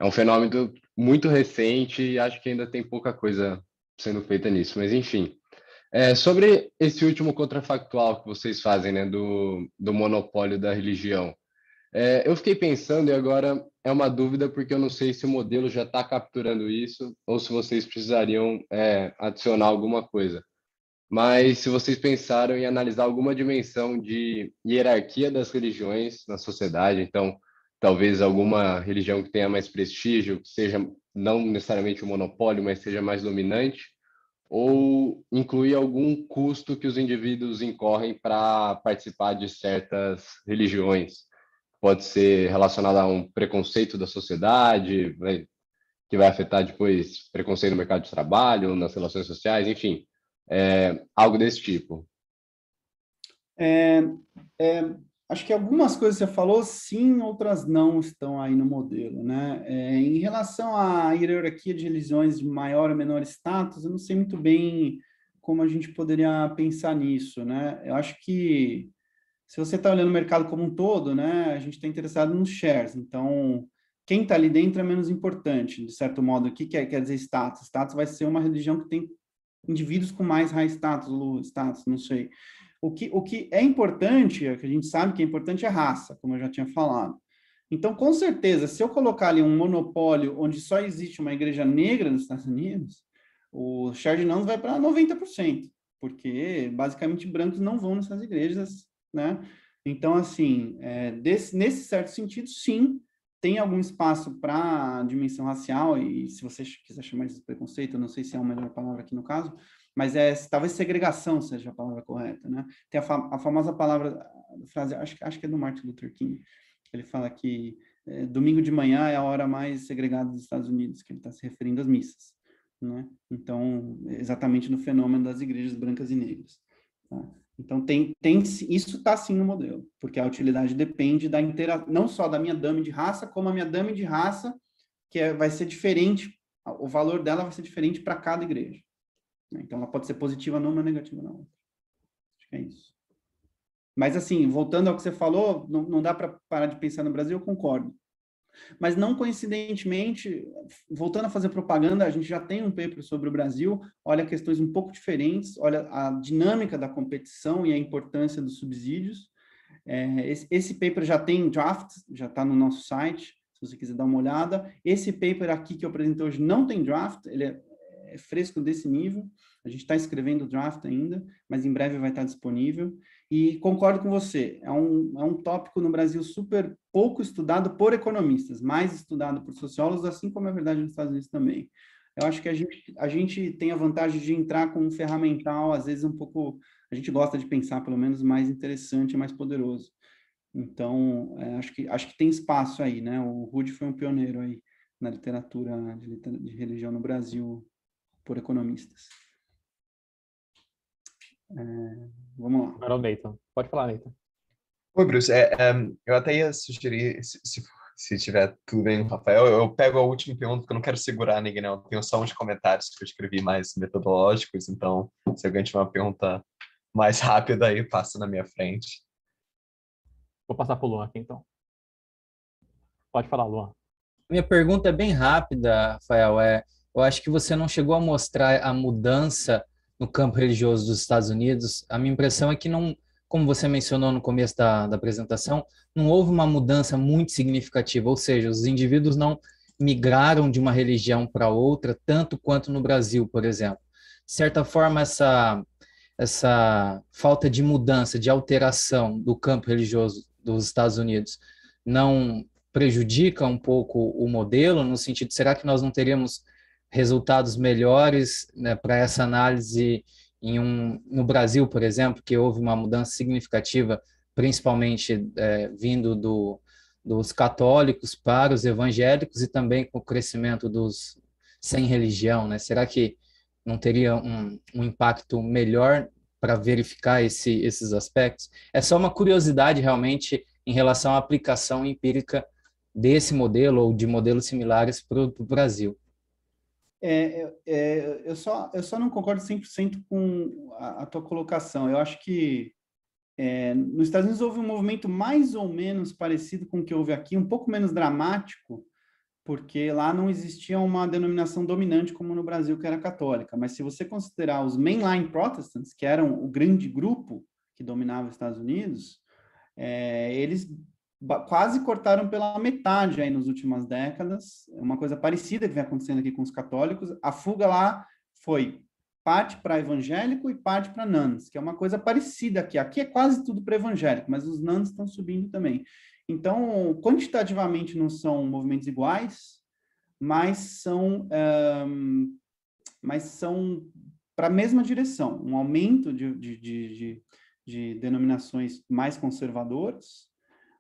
é um fenômeno muito recente e acho que ainda tem pouca coisa sendo feita nisso. Mas, enfim, sobre esse último contrafactual que vocês fazem, né, do monopólio da religião, eu fiquei pensando, e agora é uma dúvida, porque eu não sei se o modelo já está capturando isso ou se vocês precisariam adicionar alguma coisa. Mas se vocês pensaram em analisar alguma dimensão de hierarquia das religiões na sociedade, então, talvez alguma religião que tenha mais prestígio, que seja não necessariamente um monopólio, mas seja mais dominante, ou incluir algum custo que os indivíduos incorrem para participar de certas religiões. Pode ser relacionado a um preconceito da sociedade, que vai afetar depois preconceito no mercado de trabalho, nas relações sociais, enfim, algo desse tipo. Acho que algumas coisas que você falou, sim, outras não estão aí no modelo, né? Em relação à hierarquia de religiões de maior ou menor status, eu não sei muito bem como a gente poderia pensar nisso, né? Eu acho que, se você está olhando o mercado como um todo, né, a gente está interessado nos shares. Então, quem está ali dentro é menos importante, de certo modo. O que quer dizer status? Status vai ser uma religião que tem indivíduos com mais high status, low status, não sei. O que é importante, que a gente sabe que é importante, é raça, como eu já tinha falado. Então, com certeza, se eu colocar ali um monopólio onde só existe uma igreja negra nos Estados Unidos, o share de não vai para 90%, porque basicamente brancos não vão nessas igrejas, né? Então, assim, nesse certo sentido, sim, tem algum espaço para dimensão racial, e se você quiser chamar isso de preconceito, eu não sei se é a melhor palavra aqui no caso, mas talvez segregação seja a palavra correta, né? Tem a famosa frase, acho que é do Martin Luther King, ele fala que domingo de manhã é a hora mais segregada dos Estados Unidos, que ele está se referindo às missas, né? Então, exatamente no fenômeno das igrejas brancas e negras. Tá? Então, isso está sim no modelo, porque a utilidade depende não só da minha dummy de raça, como a minha dummy de raça, que vai ser diferente, o valor dela vai ser diferente para cada igreja. Então, ela pode ser positiva numa, negativa na outra. Acho que é isso. Mas, assim, voltando ao que você falou, não dá para parar de pensar no Brasil, eu concordo. Mas, não coincidentemente, voltando a fazer propaganda, a gente já tem um paper sobre o Brasil, olha questões um pouco diferentes, olha a dinâmica da competição e a importância dos subsídios. Esse paper já tem draft, já está no nosso site, se você quiser dar uma olhada. Esse paper aqui que eu apresentei hoje não tem draft, ele é fresco desse nível, a gente está escrevendo o draft ainda, mas em breve vai estar disponível. E concordo com você, é um tópico no Brasil super pouco estudado por economistas, mais estudado por sociólogos, assim como é verdade nos Estados Unidos também. Eu acho que a gente tem a vantagem de entrar com um ferramental, às vezes um pouco, a gente gosta de pensar pelo menos mais interessante, mais poderoso. Então, acho que tem espaço aí, né? O Rudy foi um pioneiro aí na literatura de religião no Brasil por economistas. Vamos lá. Agora o Nathan. Pode falar, Nathan. Oi, Bruce. Eu até ia sugerir, se tiver tudo bem com o Rafael, eu pego a última pergunta, porque eu não quero segurar ninguém, não. Eu tenho só uns comentários que eu escrevi mais metodológicos, então, se alguém tiver uma pergunta mais rápida aí, passa na minha frente. Vou passar para o Luan aqui, então. Pode falar, Luan. Minha pergunta é bem rápida, Rafael. Eu acho que você não chegou a mostrar a mudança no campo religioso dos Estados Unidos. A minha impressão é que não, como você mencionou no começo da apresentação, não houve uma mudança muito significativa, ou seja, os indivíduos não migraram de uma religião para outra, tanto quanto no Brasil, por exemplo. De certa forma, essa falta de mudança, de alteração do campo religioso dos Estados Unidos não prejudica um pouco o modelo, no sentido, será que nós não teríamos resultados melhores, né, para essa análise no Brasil, por exemplo, que houve uma mudança significativa, principalmente vindo dos católicos para os evangélicos e também com o crescimento dos sem religião, né? Será que não teria um impacto melhor para verificar esses aspectos? É só uma curiosidade realmente em relação à aplicação empírica desse modelo ou de modelos similares para o Brasil. Eu só não concordo 100% com a tua colocação. Eu acho que nos Estados Unidos houve um movimento mais ou menos parecido com o que houve aqui, um pouco menos dramático, porque lá não existia uma denominação dominante como no Brasil, que era católica. Mas se você considerar os mainline Protestants, que eram o grande grupo que dominava os Estados Unidos, eles quase cortaram pela metade aí nas últimas décadas, uma coisa parecida que vem acontecendo aqui com os católicos. A fuga lá foi parte para evangélico e parte para nuns, que é uma coisa parecida aqui. Aqui é quase tudo para evangélico, mas os nuns estão subindo também. Então, quantitativamente não são movimentos iguais, mas são para a mesma direção, um aumento de denominações mais conservadoras,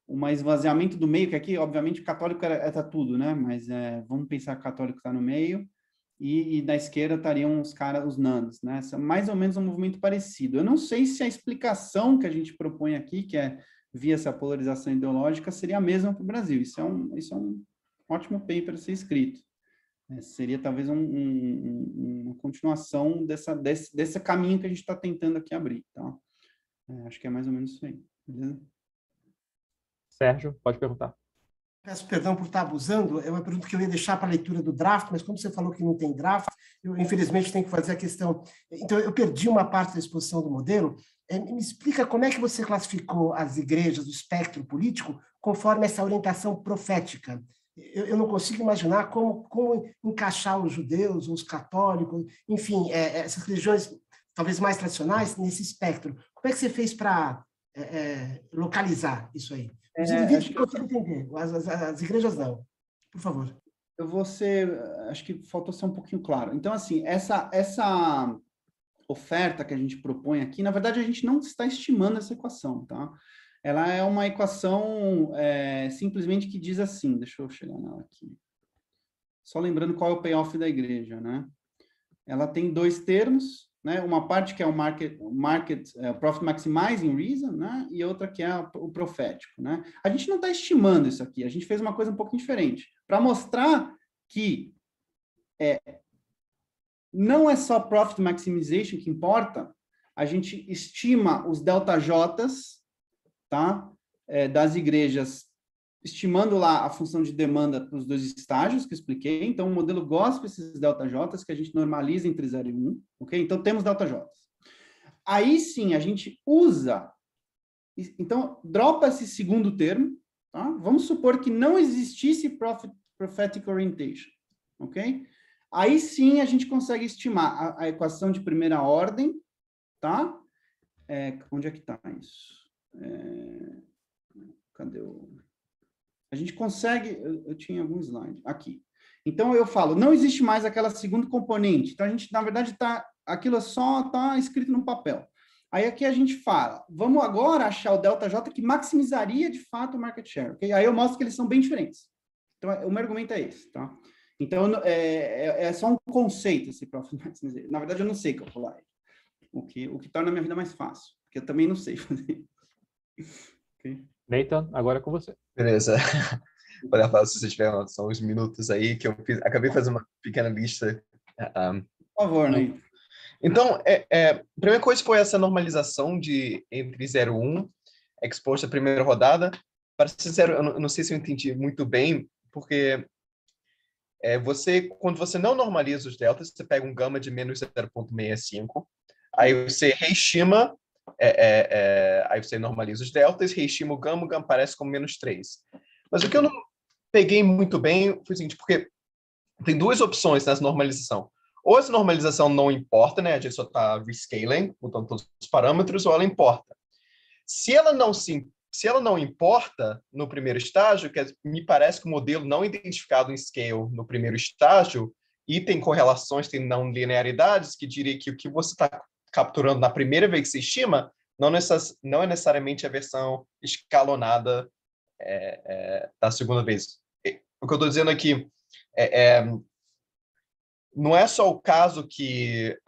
um esvaziamento do meio, que aqui, obviamente, católico tá tudo, né? Mas vamos pensar que o católico está no meio, e da esquerda estariam os nuns, né? É mais ou menos um movimento parecido. Eu não sei se a explicação que a gente propõe aqui, que é via essa polarização ideológica, seria a mesma para o Brasil. Isso é um ótimo paper a ser escrito. Seria talvez uma continuação desse caminho que a gente está tentando aqui abrir. Tá? Acho que é mais ou menos isso aí. Beleza? Sérgio, pode perguntar. Peço perdão por estar abusando, é uma pergunta que eu ia deixar para a leitura do draft, mas como você falou que não tem draft, eu infelizmente tenho que fazer a questão. Então, eu perdi uma parte da exposição do modelo. Me explica como é que você classificou as igrejas, o espectro político, conforme essa orientação profética. Eu não consigo imaginar como encaixar os judeus, os católicos, enfim, essas religiões talvez mais tradicionais nesse espectro. Como é que você fez para localizar isso aí? Os indivíduos que eu consigo entender, as igrejas não. Por favor. Acho que faltou ser um pouquinho claro. Então, assim, essa oferta que a gente propõe aqui, na verdade, a gente não está estimando essa equação, tá? Ela é uma equação simplesmente que diz assim, deixa eu chegar nela aqui. Só lembrando qual é o payoff da igreja, né? Ela tem dois termos, né? Uma parte que é o Profit Maximizing Reason, né? E outra que é o profético, né? A gente não está estimando isso aqui, a gente fez uma coisa um pouquinho diferente, para mostrar que não é só Profit Maximization que importa, a gente estima os ΔJs, tá? Das igrejas, estimando lá a função de demanda para os dois estágios que eu expliquei. Então, o modelo gosta desses ΔJs, que a gente normaliza entre 0 e 1, ok? Então, temos ΔJs. Aí, sim, a gente usa... Então, dropa esse segundo termo, tá? Vamos supor que não existisse Prophetic Orientation, ok? Aí, sim, a gente consegue estimar a equação de primeira ordem, tá? Onde é que está isso? Cadê o... A gente consegue... Eu tinha algum slide. Aqui. Então, eu falo, não existe mais aquela segunda componente. Então, a gente, na verdade, aquilo só está escrito no papel. Aí, aqui a gente fala, vamos agora achar o ΔJ que maximizaria, de fato, o market share. Okay? Aí, eu mostro que eles são bem diferentes. Então, o meu argumento é esse, tá? Então, é só um conceito, esse Profit Maximization. Na verdade, eu não sei calcular ele. O que torna a minha vida mais fácil. Porque eu também não sei fazer. Okay. Nathan, agora é com você. Beleza. Pode falar se você tiver só uns minutos aí, que eu acabei de fazer uma pequena lista. Por favor, Nathan. Então, a primeira coisa foi essa normalização entre 0 e 1, exposto à primeira rodada. Para ser sincero, eu não sei se eu entendi muito bem, porque quando você não normaliza os deltas, você pega um gama de menos 0,65, aí você reestima, aí você normaliza os deltas, reestima o gama aparece como menos 3. Mas o que eu não peguei muito bem foi o seguinte, porque tem duas opções nessa normalização. Ou essa normalização não importa, né? A gente só está rescaling, mudando todos os parâmetros, ou ela importa. Se ela não importa no primeiro estágio, me parece que o modelo não identificado em scale no primeiro estágio, e tem correlações, tem não linearidades, que diria que o que você está capturando na primeira vez que você estima, não é necessariamente a versão escalonada da segunda vez. O que eu estou dizendo aqui não é só o caso que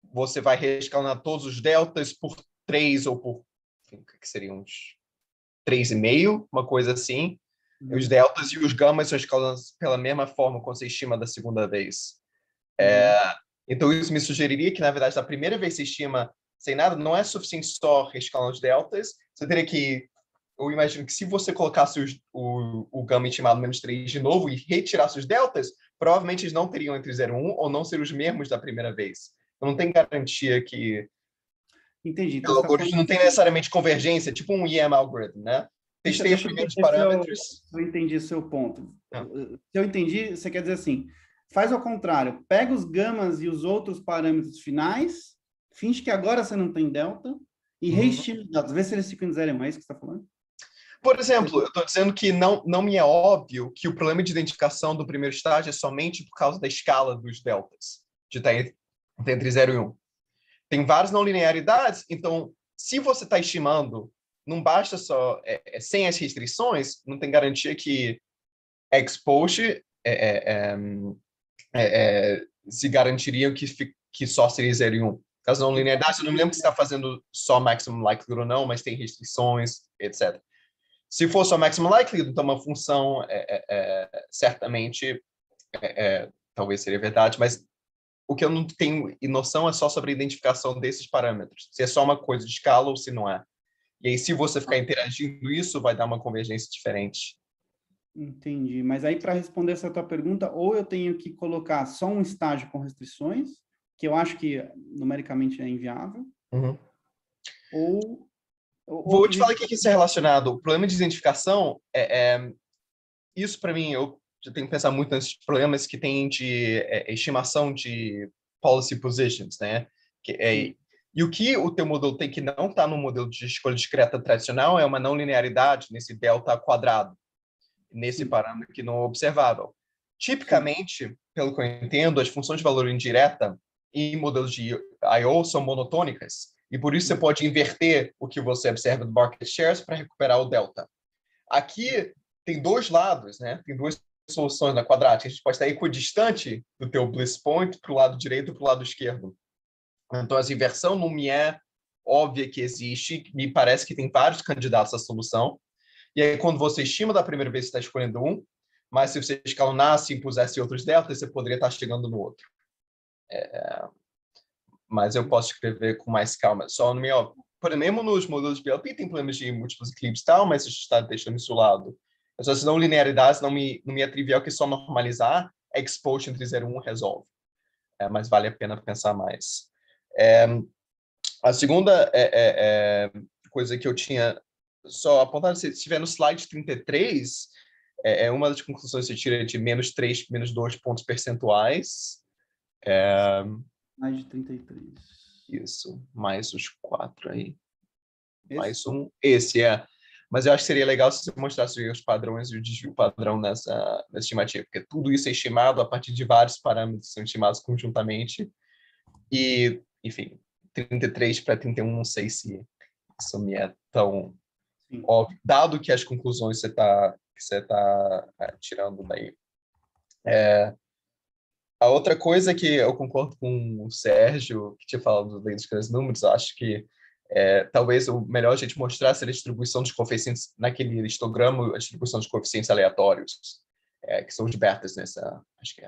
você vai reescalonar todos os deltas por 3 ou por, que seriam uns 3,5, uma coisa assim. Os deltas e os gamas são escalonados pela mesma forma quando você estima da segunda vez. Então, isso me sugeriria que, na verdade, da primeira vez que você estima sem nada, não é suficiente só reescalonar os deltas. Você teria que... Eu imagino que se você colocasse o gama estimado menos 3 de novo e retirasse os deltas, provavelmente eles não teriam entre 0 e 1 ou não seriam os mesmos da primeira vez. Então, não tem garantia que... Entendi. Então, não tem necessariamente convergência, tipo um EM algorithm, né? Testei os primeiros parâmetros. Eu entendi o seu ponto. Se eu entendi, você quer dizer assim, faz ao contrário, pega os gamas e os outros parâmetros finais, finge que agora você não tem delta, e reestima os dados, vê se eles ficam em 0 e 1, é isso que você está falando? Por exemplo, eu estou dizendo que não me é óbvio que o problema de identificação do primeiro estágio é somente por causa da escala dos deltas, de estar entre 0 e 1. Tem várias não linearidades, então, se você está estimando, não basta só, sem as restrições, não tem garantia que ex-post se garantiriam que só seria 0 e 1. Caso não linearidade, eu não me lembro se está fazendo só maximum likelihood ou não, mas tem restrições, etc. Se for só maximum likelihood, então uma função certamente talvez seria verdade, mas o que eu não tenho noção é só sobre a identificação desses parâmetros, se é só uma coisa de escala ou se não é. E aí, se você ficar interagindo isso, vai dar uma convergência diferente. Entendi. Mas aí, para responder essa tua pergunta, ou eu tenho que colocar só um estágio com restrições, que eu acho que numericamente é inviável, ou Vou te falar o que isso é relacionado. O problema de identificação isso, para mim, eu já tenho que pensar muito nesses problemas que tem de estimação de policy positions, né? E o que o teu modelo tem que não está no modelo de escolha discreta tradicional é uma não linearidade nesse delta quadrado, nesse parâmetro que não é observável. Tipicamente, pelo que eu entendo, as funções de valor indireta em modelos de I/O são monotônicas, e por isso você pode inverter o que você observa do market shares para recuperar o delta. Aqui tem dois lados, né? Tem duas soluções na quadrática. A gente pode estar equidistante do teu bliss point para o lado direito e para o lado esquerdo. Então, essa inversão não me é óbvia que existe, me parece que tem vários candidatos à solução. E aí, quando você estima da primeira vez, você está escolhendo um, mas se você escalonasse e impusesse outros deltas, você poderia estar chegando no outro. Mas eu posso escrever com mais calma. Só no meu, por exemplo, nos modelos de BLP tem problemas de múltiplos equilíbrios e tal, mas a gente está deixando isso ao lado. Essas não linearidades não me é trivial que só normalizar, exposure entre 0 e 1 resolve. Mas vale a pena pensar mais. A segunda coisa que eu tinha só apontado, se estiver no slide 33, uma das conclusões que você tira de menos 3, menos 2 pontos percentuais. Mais de 33. Isso, mais os 4 aí. Esse? Mais um. Esse Mas eu acho que seria legal se você mostrasse os padrões e o desvio padrão nessa estimativa, porque tudo isso é estimado a partir de vários parâmetros que são estimados conjuntamente. E, enfim, 33 para 31, não sei se isso me é tão óbvio, dado que as conclusões que você tá tirando daí. A outra coisa que eu concordo com o Sérgio, que tinha falado dos grandes números, eu acho que talvez o melhor a gente mostrasse a distribuição dos coeficientes naquele histograma, a distribuição dos coeficientes aleatórios, que são os betas acho que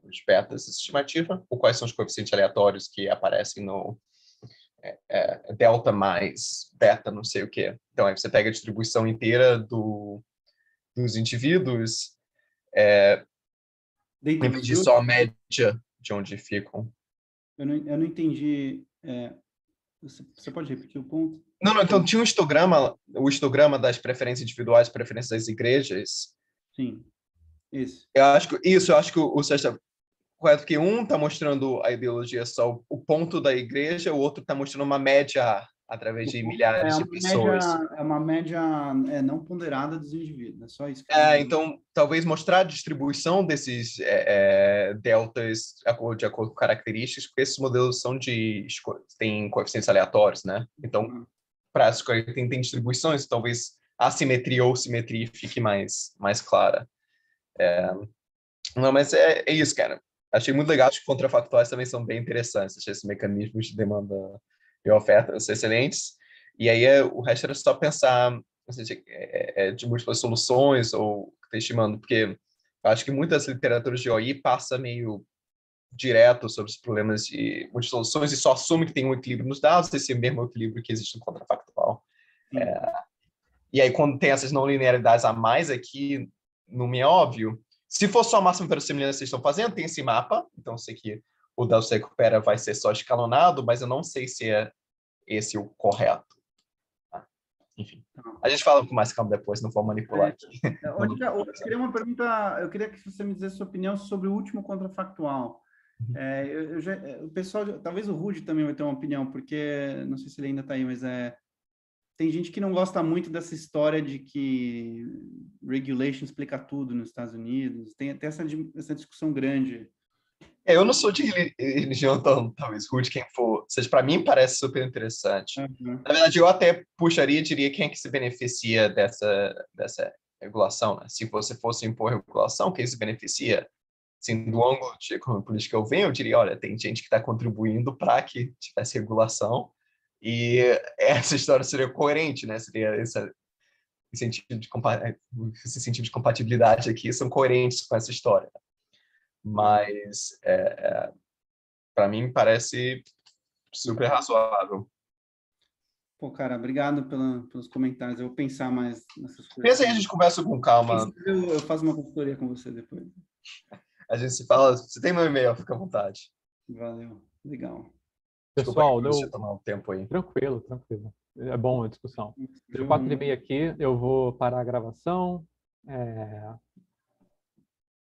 os betas dessa estimativa, ou quais são os coeficientes aleatórios que aparecem no delta mais beta, não sei o quê. Então, aí você pega a distribuição inteira dos indivíduos, em vez de só a média de onde ficam. Eu não entendi. Você pode repetir o ponto? Não, então tinha o histograma das preferências individuais e preferências das igrejas. Sim, isso. Eu acho que o Sérgio está correto, porque um está mostrando a ideologia só o ponto da igreja, o outro está mostrando uma média através de milhares de pessoas. É uma média não ponderada dos indivíduos, é só isso. Então, talvez mostrar a distribuição desses deltas de acordo com características, porque esses modelos têm coeficientes aleatórios, né? Então, para escolher tem distribuições, talvez a simetria ou simetria fique mais clara. Não, mas é isso, cara. Achei muito legal, acho que contrafactuais também são bem interessantes. Achei esses mecanismos de demanda e oferta excelentes. E aí o resto era só pensar de múltiplas soluções ou estimando, porque eu acho que muitas literaturas de OI passa meio direto sobre os problemas de múltiplas soluções e só assume que tem um equilíbrio nos dados, esse mesmo equilíbrio que existe no contrafactual. E aí, quando tem essas não linearidades a mais aqui, não me é óbvio. Se for só a máxima verossimilhança que vocês estão fazendo, tem esse mapa, então eu sei que o da você recupera vai ser só escalonado, mas eu não sei se é esse o correto. Enfim, a gente fala com mais calma depois, não vou manipular aqui. Eu queria uma pergunta, eu queria que você me dissesse sua opinião sobre o último contrafactual. O pessoal, talvez o Rudy também vai ter uma opinião, porque não sei se ele ainda está aí, mas tem gente que não gosta muito dessa história de que regulation explica tudo nos Estados Unidos. Tem até essa discussão grande. Eu não sou de religião, então talvez Rudy, quem for, seja, para mim parece super interessante. Na verdade, eu até puxaria, diria quem é que se beneficia dessa regulação, né? Se você fosse impor regulação, quem se beneficia assim, do ângulo de economia política que eu venho, eu diria, olha, tem gente que está contribuindo para que tivesse regulação, e essa história seria coerente, né? Seria esse sentido de compatibilidade aqui são coerentes com essa história. Mas, para mim, parece super razoável. Pô, cara, obrigado pelos comentários. Eu vou pensar mais nessas coisas. Pensa aí, a gente conversa com calma. Eu faço uma consultoria com você depois. A gente se fala. Você tem meu e-mail, fica à vontade. Valeu, legal. Pessoal, Desculpa, tomar um tempo aí. Tranquilo. É bom a discussão. Deu 4h30 aqui, eu vou parar a gravação.